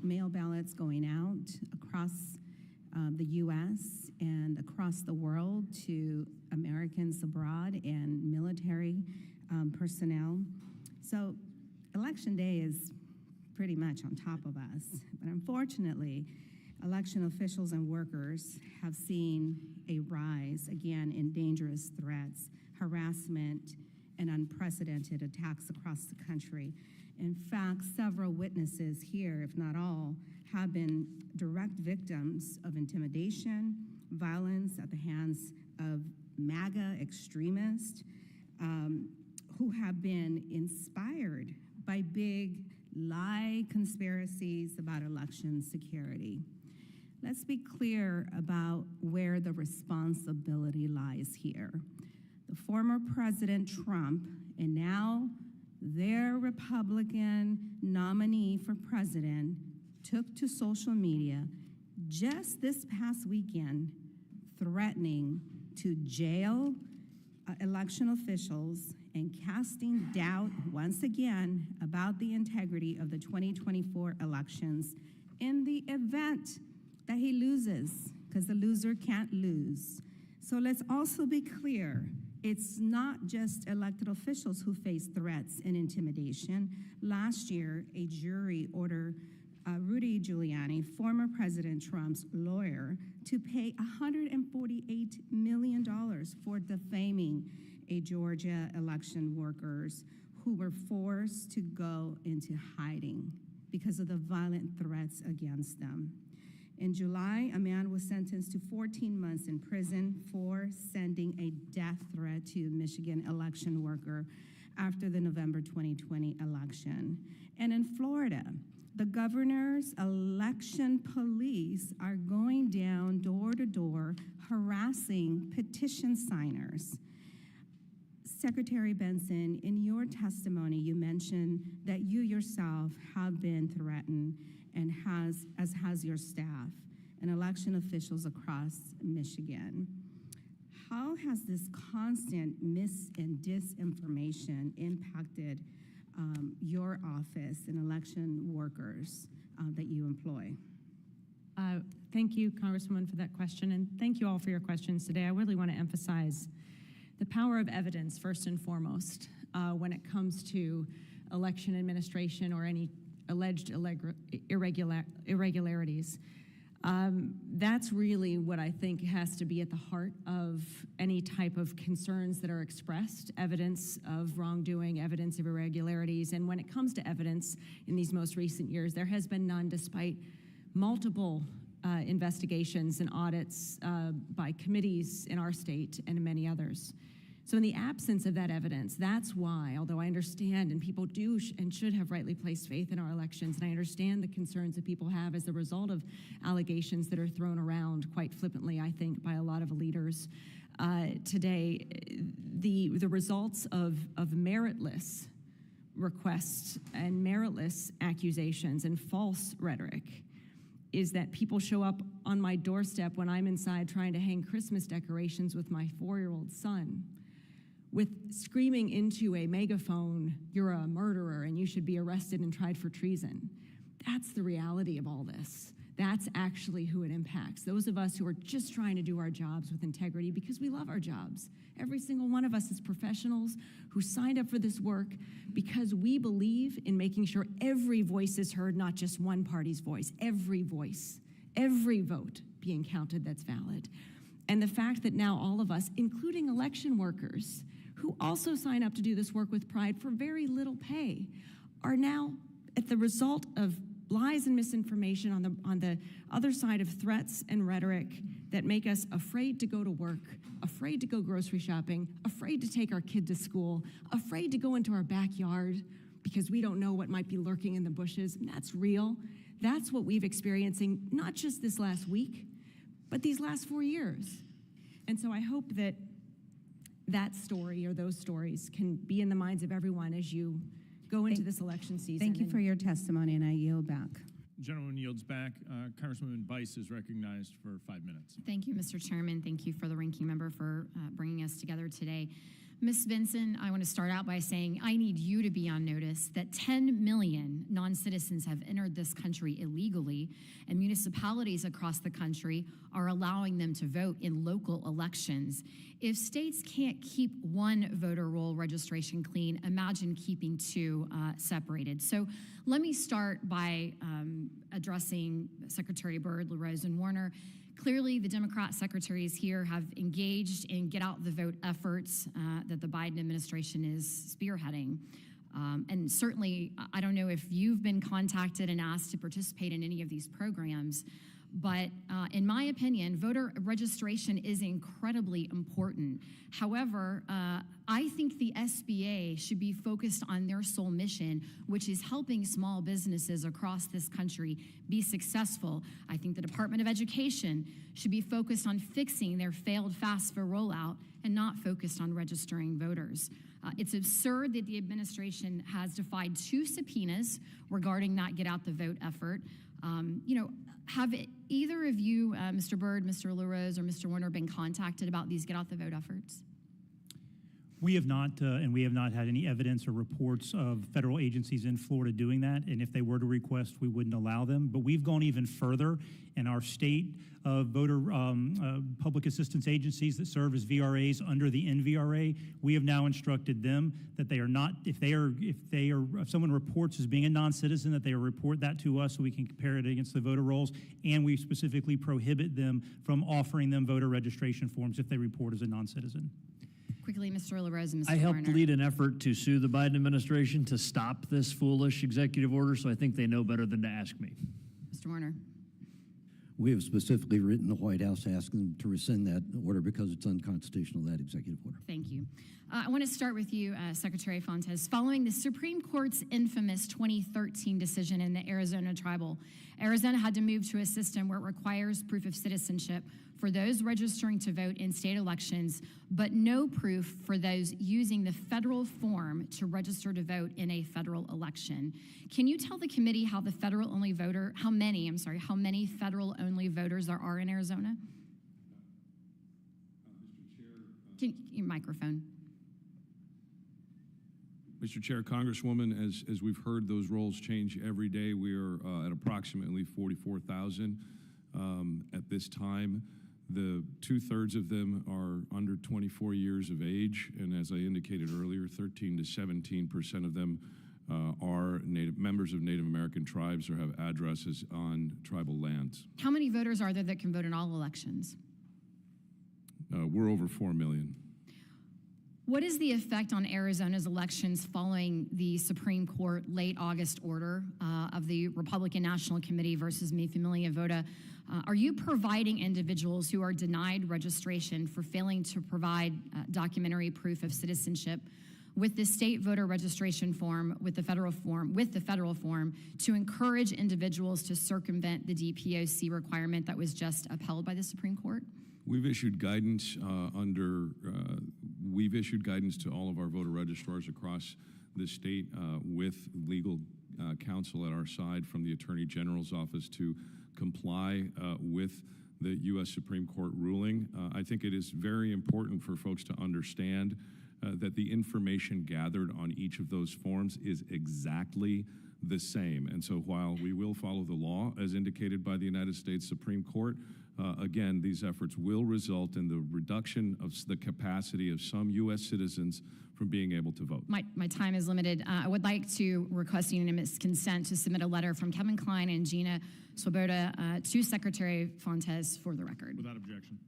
mail ballots going out across the U.S. and across the world to Americans abroad and military personnel. So election day is pretty much on top of us. But unfortunately, election officials and workers have seen a rise, again, in dangerous threats, harassment, and unprecedented attacks across the country. In fact, several witnesses here, if not all, have been direct victims of intimidation, violence at the hands of MAGA extremists who have been inspired by big lie conspiracies about election security. Let's be clear about where the responsibility lies here. The former President Trump and now their Republican nominee for president took to social media just this past weekend, threatening to jail election officials and casting doubt once again about the integrity of the 2024 elections in the event that he loses, because the loser can't lose. So let's also be clear, it's not just elected officials who face threats and intimidation. Last year, a jury ordered Rudy Giuliani, former President Trump's lawyer, to pay $148 million for defaming a Georgia election workers who were forced to go into hiding because of the violent threats against them. In July, a man was sentenced to 14 months in prison for sending a death threat to a Michigan election worker after the November 2020 election. And in Florida, the governor's election police are going down door to door, harassing petition signers. Secretary Benson, in your testimony, you mentioned that you yourself have been threatened and as has your staff and election officials across Michigan. How has this constant mis and disinformation impacted your office and election workers that you employ? Thank you, Congresswoman, for that question, and thank you all for your questions today. I really want to emphasize the power of evidence, first and foremost, when it comes to election administration or any alleged irregularities. That's really what I think has to be at the heart of any type of concerns that are expressed, evidence of wrongdoing, evidence of irregularities. And when it comes to evidence in these most recent years, there has been none despite multiple investigations and audits by committees in our state and many others. So in the absence of that evidence, that's why, although I understand and people do and should have rightly placed faith in our elections, and I understand the concerns that people have as a result of allegations that are thrown around quite flippantly, I think, by a lot of leaders today, the results of meritless requests and meritless accusations and false rhetoric is that people show up on my doorstep when I'm inside trying to hang Christmas decorations with my 4-year-old son, with screaming into a megaphone, "You're a murderer and you should be arrested and tried for treason." That's the reality of all this. That's actually who it impacts. Those of us who are just trying to do our jobs with integrity because we love our jobs. Every single one of us is professionals who signed up for this work because we believe in making sure every voice is heard, not just one party's voice, every voice, every vote being counted that's valid. And the fact that now all of us, including election workers, who also sign up to do this work with pride for very little pay, are now at the result of lies and misinformation on the other side of threats and rhetoric that make us afraid to go to work, afraid to go grocery shopping, afraid to take our kid to school, afraid to go into our backyard because we don't know what might be lurking in the bushes. And that's real. That's what we've experiencing not just this last week, but these last 4 years. And so I hope that that story or those stories can be in the minds of everyone as you go into this election season. Thank you for your testimony, and I yield back. Gentleman yields back. Congresswoman Bice is recognized for 5 minutes. Thank you, Mr. Chairman. Thank you for the ranking member for bringing us together today. Ms. Benson, I want to start out by saying I need you to be on notice that 10 million non-citizens have entered this country illegally, and municipalities across the country are allowing them to vote in local elections. If states can't keep one voter roll registration clean, imagine keeping two separated. So let me start by addressing Secretary Byrd, LaRose, and Warner. Clearly, the Democrat secretaries here have engaged in get-out-the-vote efforts that the Biden administration is spearheading. And certainly, I don't know if you've been contacted and asked to participate in any of these programs, but in my opinion, voter registration is incredibly important. However, I think the SBA should be focused on their sole mission, which is helping small businesses across this country be successful. I think the Department of Education should be focused on fixing their failed FAFSA rollout and not focused on registering voters. It's absurd that the administration has defied 2 subpoenas regarding that get out the vote effort. Have either of you, Mr. Byrd, Mr. LaRose, or Mr. Warner, been contacted about these get out the vote efforts? We have not, and we have not had any evidence or reports of federal agencies in Florida doing that. And if they were to request, we wouldn't allow them. But we've gone even further, and our state voter public assistance agencies that serve as VRAs under the NVRA, we have now instructed them that they are not, if someone reports as being a non-citizen, that they report that to us so we can compare it against the voter rolls. And we specifically prohibit them from offering them voter registration forms if they report as a non-citizen. Quickly, Mr. LaRose and Mr. I helped Warner. lead an effort to sue the Biden administration to stop this foolish executive order, so I think they know better than to ask me. Mr. Warner. We have specifically written the White House asking them to rescind that order because it's unconstitutional, that executive order. Thank you. I want to start with you, Secretary Fontes. Following the Supreme Court's infamous 2013 decision in the Arizona tribal, Arizona had to move to a system where it requires proof of citizenship for those registering to vote in state elections, but no proof for those using the federal form to register to vote in a federal election. Can you tell the committee how many federal-only voters there are in Arizona? Your microphone. Mr. Chair, Congresswoman, as we've heard, those rolls change every day. We are at approximately 44,000 at this time. The 2/3 of them are under 24 years of age, and as I indicated earlier, 13 to 17% of them are members of Native American tribes or have addresses on tribal lands. How many voters are there that can vote in all elections? We're over 4 million. What is the effect on Arizona's elections following the Supreme Court late August order of the Republican National Committee versus Mi Familia Vota? Are you providing individuals who are denied registration for failing to provide documentary proof of citizenship with the state voter registration form, with the federal form, to encourage individuals to circumvent the DPOC requirement that was just upheld by the Supreme Court? We've issued guidance we've issued guidance to all of our voter registrars across the state with legal counsel at our side from the Attorney General's office to comply with the U.S. Supreme Court ruling. I think it is very important for folks to understand that the information gathered on each of those forms is exactly the same. And so while we will follow the law as indicated by the United States Supreme Court, again, these efforts will result in the reduction of the capacity of some U.S. citizens from being able to vote. My time is limited. I would like to request unanimous consent to submit a letter from Kevin Klein and Gina Swoboda to Secretary Fontes for the record. Without objection.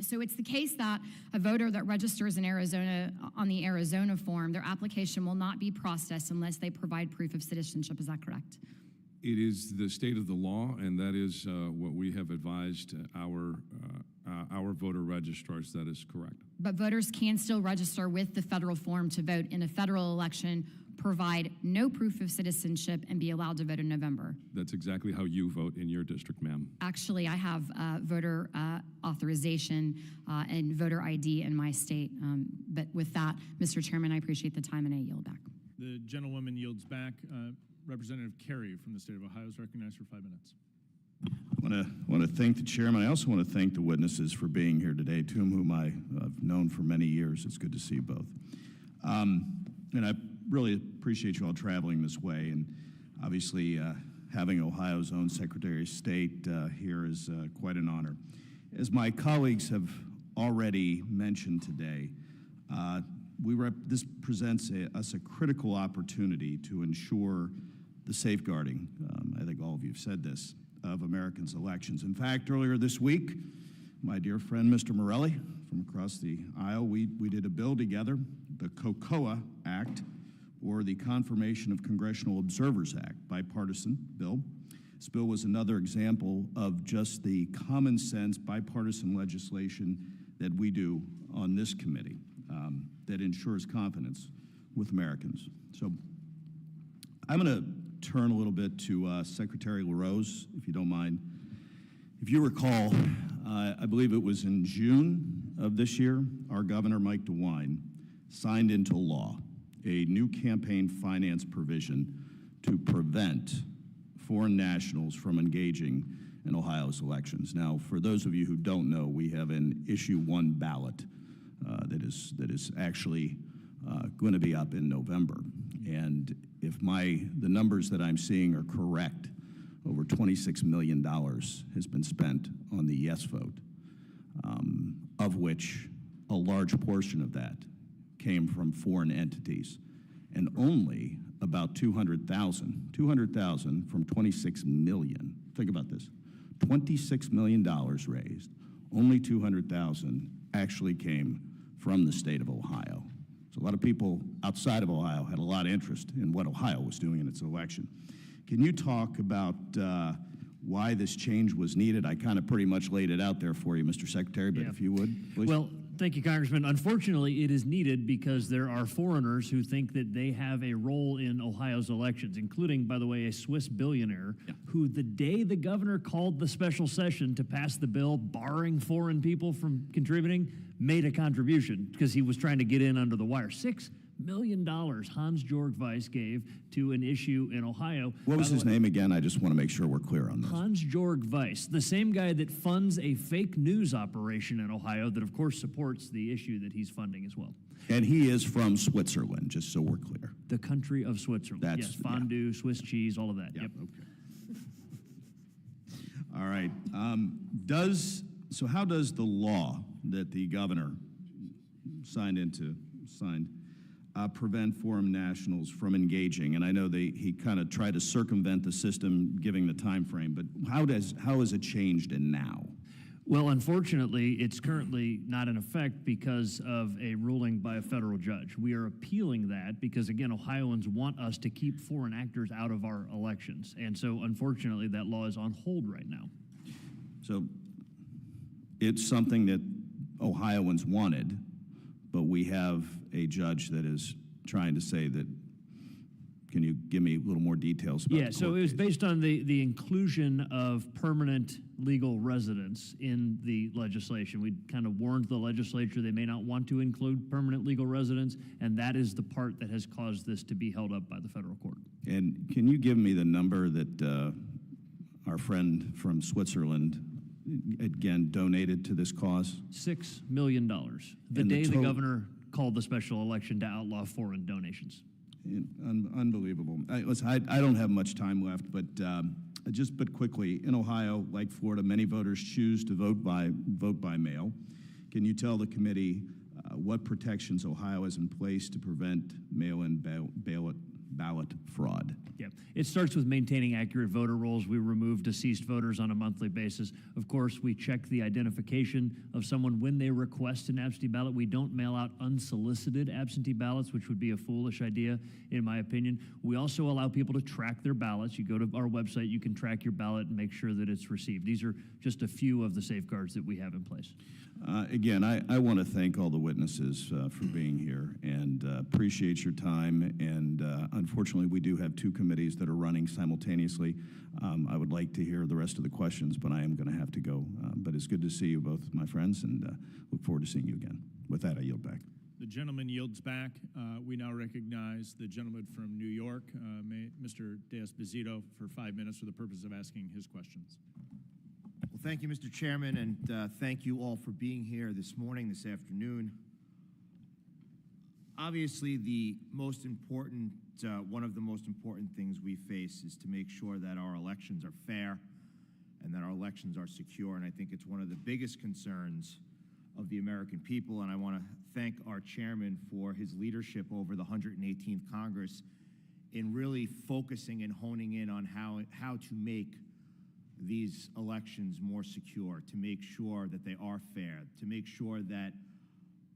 So it's the case that a voter that registers in Arizona on the Arizona form, their application will not be processed unless they provide proof of citizenship. Is that correct? It is the state of the law, and that is what we have advised our voter registrars. That is correct. But voters can still register with the federal form to vote in a federal election, provide no proof of citizenship, and be allowed to vote in November. That's exactly how you vote in your district, ma'am. Actually, I have voter authorization and voter ID in my state. But with that, Mr. Chairman, I appreciate the time and I yield back. The gentlewoman yields back. Representative Carey from the state of Ohio is recognized for 5 minutes. I want to thank the chairman. I also want to thank the witnesses for being here today, two of whom I've known for many years. It's good to see both. And I really appreciate you all traveling this way. And obviously, having Ohio's own Secretary of State here is quite an honor. As my colleagues have already mentioned today, this presents us a critical opportunity to ensure the safeguarding, I think all of you have said this, of Americans' elections. In fact, earlier this week, my dear friend, Mr. Morelli, from across the aisle, we did a bill together, the COCOA Act, or the Confirmation of Congressional Observers Act, bipartisan bill. This bill was another example of just the common sense bipartisan legislation that we do on this committee that ensures confidence with Americans. So I'm going to turn a little bit to Secretary LaRose, if you don't mind. If you recall, I believe it was in June of this year, our Governor, Mike DeWine, signed into law a new campaign finance provision to prevent foreign nationals from engaging in Ohio's elections. Now, for those of you who don't know, we have an issue 1 ballot that is actually going to be up in November. And if the numbers that I'm seeing are correct, over $26 million has been spent on the yes vote, of which a large portion of that came from foreign entities, and only about 200,000 from 26 million. Think about this, $26 million raised, only 200,000 actually came from the state of Ohio. So a lot of people outside of Ohio had a lot of interest in what Ohio was doing in its election. Can you talk about why this change was needed? I kind of pretty much laid it out there for you, Mr. Secretary, but if you would, please. Well, thank you, Congressman. Unfortunately, it is needed because there are foreigners who think that they have a role in Ohio's elections, including, by the way, a Swiss billionaire who, the day the governor called the special session to pass the bill barring foreign people from contributing, made a contribution because he was trying to get in under the wire. $6 million Hans-Georg Weiss gave to an issue in Ohio. What was his name again? I just want to make sure we're clear on this. Hans-Georg Weiss, the same guy that funds a fake news operation in Ohio that, of course, supports the issue that he's funding as well. And he is from Switzerland, just so we're clear. The country of Switzerland. Yes, fondue, Swiss cheese, all of that. Yep. Okay. All right. So how does the law that the governor signed prevent foreign nationals from engaging? And I know he kind of tried to circumvent the system, giving the time frame, but how has it changed in now? Well, unfortunately, it's currently not in effect because of a ruling by a federal judge. We are appealing that because, again, Ohioans want us to keep foreign actors out of our elections. And so, unfortunately, that law is on hold right now. So it's something that Ohioans wanted, but we have a judge that is trying to say that. Can you give me a little more details about the so it was based on the inclusion of permanent legal residence in the legislation. We kind of warned the legislature they may not want to include permanent legal residence, and that is the part that has caused this to be held up by the federal court. And can you give me the number that our friend from Switzerland, again, donated to this cause? $6 million. The day the governor called the special election to outlaw foreign donations. Unbelievable. Listen, I don't have much time left, but but quickly, in Ohio, like Florida, many voters choose to vote by mail. Can you tell the committee what protections Ohio has in place to prevent mail-in ballot fraud? Yeah, it starts with maintaining accurate voter rolls. We remove deceased voters on a monthly basis. Of course, we check the identification of someone when they request an absentee ballot. We don't mail out unsolicited absentee ballots, which would be a foolish idea, in my opinion. We also allow people to track their ballots. You go to our website, you can track your ballot and make sure that it's received. These are just a few of the safeguards that we have in place. Again, I want to thank all the witnesses for being here and appreciate your time. And unfortunately, we do have two committees that are running simultaneously. I would like to hear the rest of the questions, but I am going to have to go. But it's good to see you both, my friends, and look forward to seeing you again. With that, I yield back. The gentleman yields back. We now recognize the gentleman from New York, Mr. De-Esposito, for 5 minutes for the purpose of asking his questions. Well, thank you, Mr. Chairman, and thank you all for being here this morning, this afternoon. Obviously, the most important, one of the most important things we face is to make sure that our elections are fair and that our elections are secure, and I think it's one of the biggest concerns of the American people, and I want to thank our chairman for his leadership over the 118th Congress in really focusing and honing in on how to make these elections more secure, to make sure that they are fair, to make sure that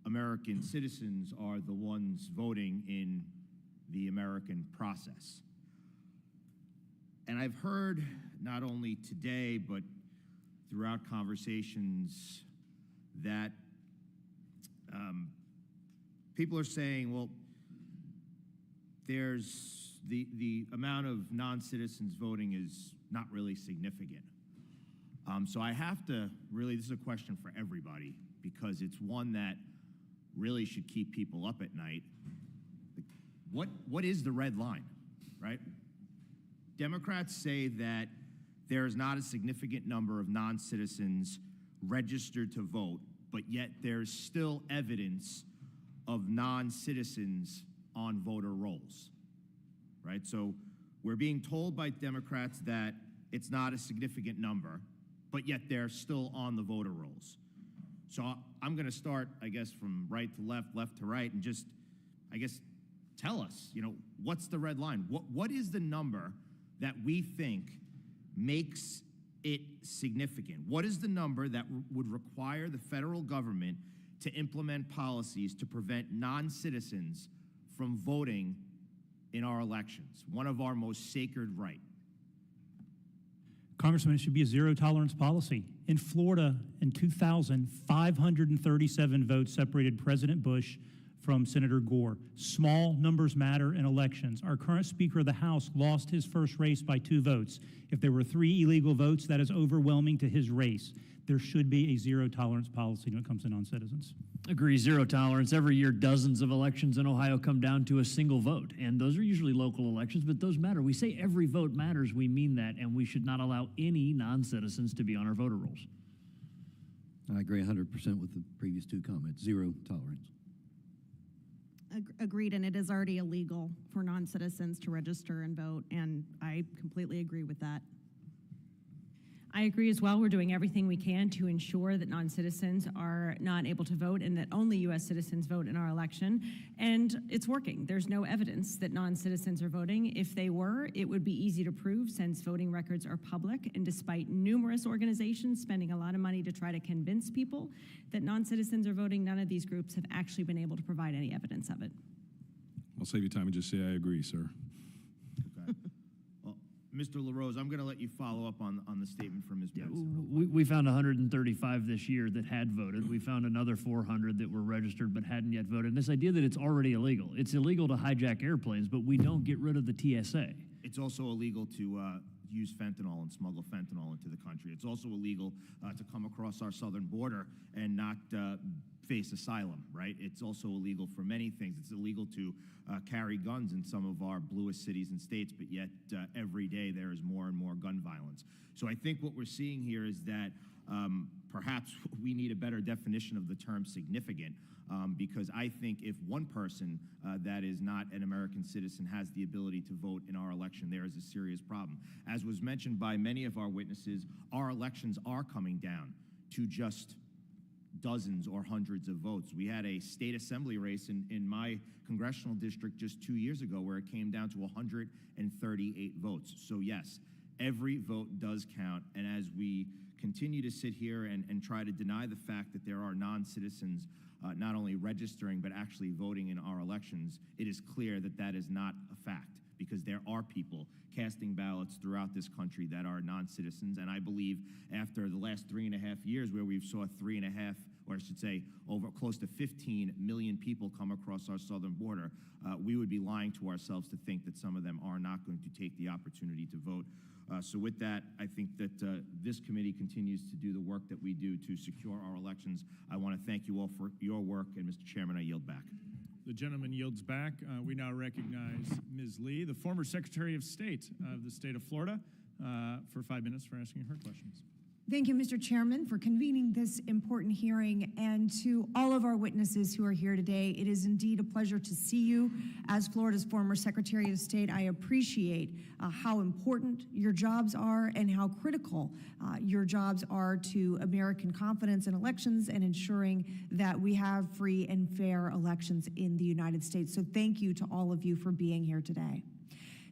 American citizens are the ones voting in the American process. And I've heard, not only today, but throughout conversations, that people are saying, well, there's the amount of non-citizens voting is not really significant. So I have to really, this is a question for everybody, because it's one that really should keep people up at night. What is the red line, right? Democrats say that there is not a significant number of non-citizens registered to vote, but yet there's still evidence of non-citizens on voter rolls, right? So we're being told by Democrats that it's not a significant number, but yet they're still on the voter rolls. So I'm going to start, I guess, from right to left, left to right, and just, I guess, tell us, what's the red line? What is the number that we think makes it significant? What is the number that would require the federal government to implement policies to prevent non-citizens from voting in our elections, one of our most sacred rights? Congressman, it should be a zero-tolerance policy. In Florida, in 2000, 537 votes separated President Bush from Senator Gore. Small numbers matter in elections. Our current Speaker of the House lost his first race by 2 votes. If there were 3 illegal votes, that is overwhelming to his race. There should be a zero-tolerance policy when it comes to non-citizens. Agree, zero tolerance. Every year, dozens of elections in Ohio come down to a single vote, and those are usually local elections, but those matter. We say every vote matters, we mean that, and we should not allow any non-citizens to be on our voter rolls. I agree 100% with the previous 2 comments. Zero tolerance. Agreed, and it is already illegal for non-citizens to register and vote, and I completely agree with that. I agree as well. We're doing everything we can to ensure that non-citizens are not able to vote and that only U.S. citizens vote in our election. And it's working. There's no evidence that non-citizens are voting. If they were, it would be easy to prove since voting records are public. And despite numerous organizations spending a lot of money to try to convince people that non-citizens are voting, none of these groups have actually been able to provide any evidence of it. I'll save you time and just say I agree, sir. Okay. Well, Mr. LaRose, I'm going to let you follow up on the statement from Ms. Benson. We found 135 this year that had voted. We found another 400 that were registered but hadn't yet voted. And this idea that it's already illegal. It's illegal to hijack airplanes, but we don't get rid of the TSA. It's also illegal to use fentanyl and smuggle fentanyl into the country. It's also illegal to come across our southern border and not face asylum, right? It's also illegal for many things. It's illegal to carry guns in some of our bluest cities and states, but yet every day there is more and more gun violence. So I think what we're seeing here is that perhaps we need a better definition of the term significant, because I think if one person that is not an American citizen has the ability to vote in our election, there is a serious problem. As was mentioned by many of our witnesses, our elections are coming down to just dozens or hundreds of votes. We had a state assembly race in my congressional district just 2 years ago where it came down to 138 votes. So yes, every vote does count, and as we continue to sit here and try to deny the fact that there are non-citizens not only registering but actually voting in our elections, it is clear that that is not a fact, because there are people casting ballots throughout this country that are non-citizens. And I believe after the last 3.5 years where we've saw 3.5, or I should say over close to 15 million people come across our southern border, we would be lying to ourselves to think that some of them are not going to take the opportunity to vote. So with that, I think that this committee continues to do the work that we do to secure our elections. I want to thank you all for your work, and Mr. Chairman, I yield back. The gentleman yields back. We now recognize Ms. Lee, the former Secretary of State of the state of Florida, for 5 minutes for asking her questions. Thank you, Mr. Chairman, for convening this important hearing, and to all of our witnesses who are here today. It is indeed a pleasure to see you as Florida's former Secretary of State. I appreciate how important your jobs are and how critical your jobs are to American confidence in elections and ensuring that we have free and fair elections in the United States. So thank you to all of you for being here today.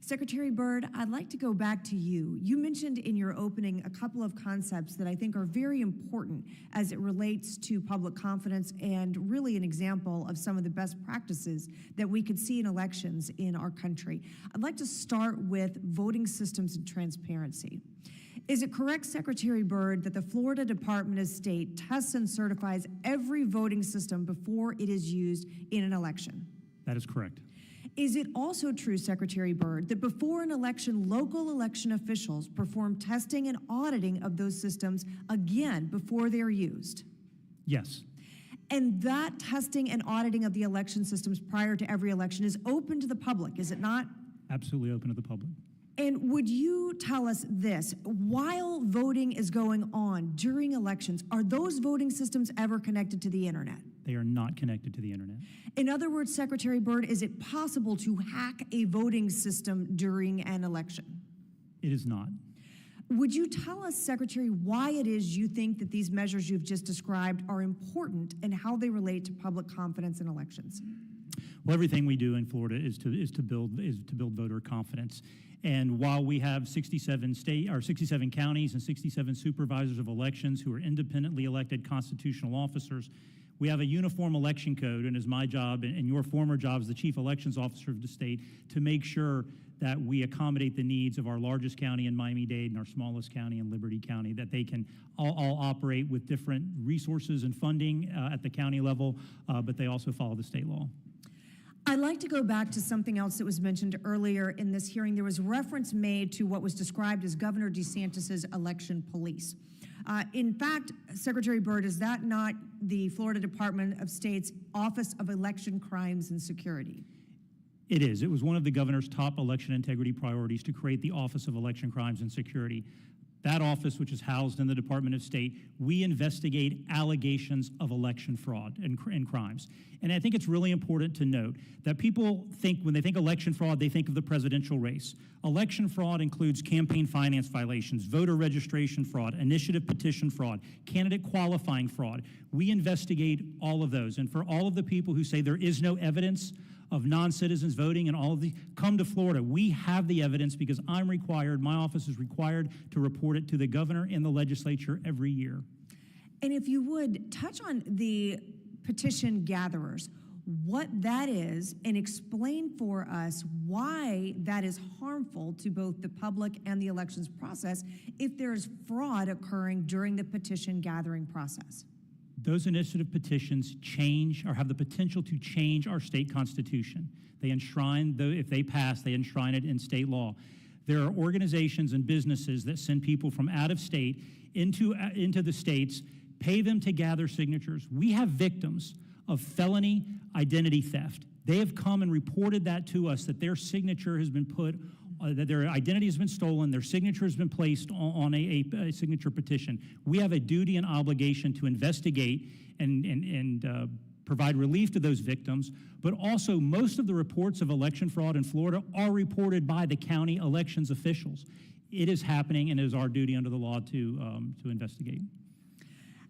Secretary Byrd, I'd like to go back to you. You mentioned in your opening a couple of concepts that I think are very important as it relates to public confidence and really an example of some of the best practices that we could see in elections in our country. I'd like to start with voting systems and transparency. Is it correct, Secretary Byrd, that the Florida Department of State tests and certifies every voting system before it is used in an election? That is correct. Is it also true, Secretary Byrd, that before an election, local election officials perform testing and auditing of those systems again before they're used? Yes. And that testing and auditing of the election systems prior to every election is open to the public, is it not? Absolutely open to the public. And would you tell us this, while voting is going on during elections, are those voting systems ever connected to the internet? They are not connected to the internet. In other words, Secretary Byrd, is it possible to hack a voting system during an election? It is not. Would you tell us, Secretary, why it is you think that these measures you've just described are important and how they relate to public confidence in elections? Well, everything we do in Florida is to build voter confidence. And while we have 67 counties and 67 supervisors of elections who are independently elected constitutional officers, we have a uniform election code, and it's my job and your former job as the chief elections officer of the state to make sure that we accommodate the needs of our largest county in Miami-Dade and our smallest county in Liberty County, that they can all operate with different resources and funding at the county level, but they also follow the state law. I'd like to go back to something else that was mentioned earlier in this hearing. There was reference made to what was described as Governor DeSantis's election police. In fact, Secretary Byrd, is that not the Florida Department of State's Office of Election Crimes and Security? It is. It was one of the governor's top election integrity priorities to create the Office of Election Crimes and Security. That office, which is housed in the Department of State, we investigate allegations of election fraud and crimes. And I think it's really important to note that people think, when they think election fraud, they think of the presidential race. Election fraud includes campaign finance violations, voter registration fraud, initiative petition fraud, candidate qualifying fraud. We investigate all of those. And for all of the people who say there is no evidence of non-citizens voting and all of the, come to Florida. We have the evidence because I'm required, my office is required to report it to the governor and the legislature every year. And if you would, touch on the petition gatherers, what that is, and explain for us why that is harmful to both the public and the elections process if there's fraud occurring during the petition gathering process. Those initiative petitions change or have the potential to change our state constitution. They enshrine, if they pass, they enshrine it in state law. There are organizations and businesses that send people from out of state into the states, pay them to gather signatures. We have victims of felony identity theft. They have come and reported that to us, that their signature has been put, that their identity has been stolen, their signature has been placed on a signature petition. We have a duty and obligation to investigate and provide relief to those victims, but also most of the reports of election fraud in Florida are reported by the county elections officials. It is happening, and it is our duty under the law to investigate.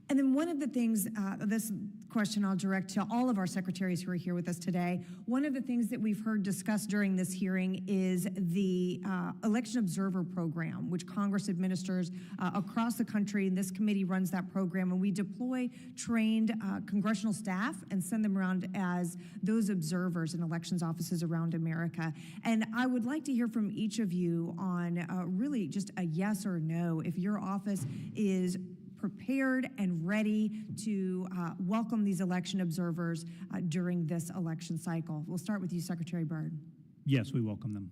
And then one of the things, this question I'll direct to all of our secretaries who are here with us today. One of the things that we've heard discussed during this hearing is the Election Observer Program, which Congress administers across the country. And this committee runs that program, and we deploy trained congressional staff and send them around as those observers in elections offices around America. And I would like to hear from each of you on really just a yes or no if your office is prepared and ready to welcome these election observers during this election cycle. We'll start with you, Secretary Byrd. Yes, we welcome them.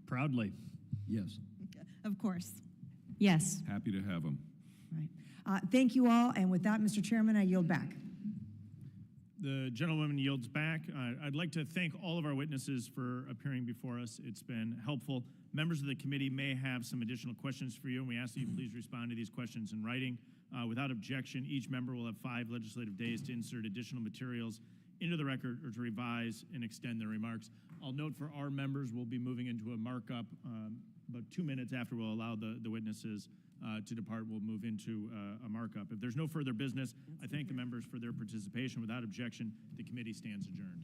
Proudly. Yes. Of course. Yes. Happy to have them. Right. Thank you all. And with that, Mr. Chairman, I yield back. The gentlewoman yields back. I'd like to thank all of our witnesses for appearing before us. It's been helpful. Members of the committee may have some additional questions for you, and we ask that you please respond to these questions in writing. Without objection, each member will have 5 legislative days to insert additional materials into the record or to revise and extend their remarks. I'll note for our members, we'll be moving into a markup about 2 minutes after we'll allow the witnesses to depart. We'll move into a markup. If there's no further business, I thank the members for their participation. Without objection, the committee stands adjourned.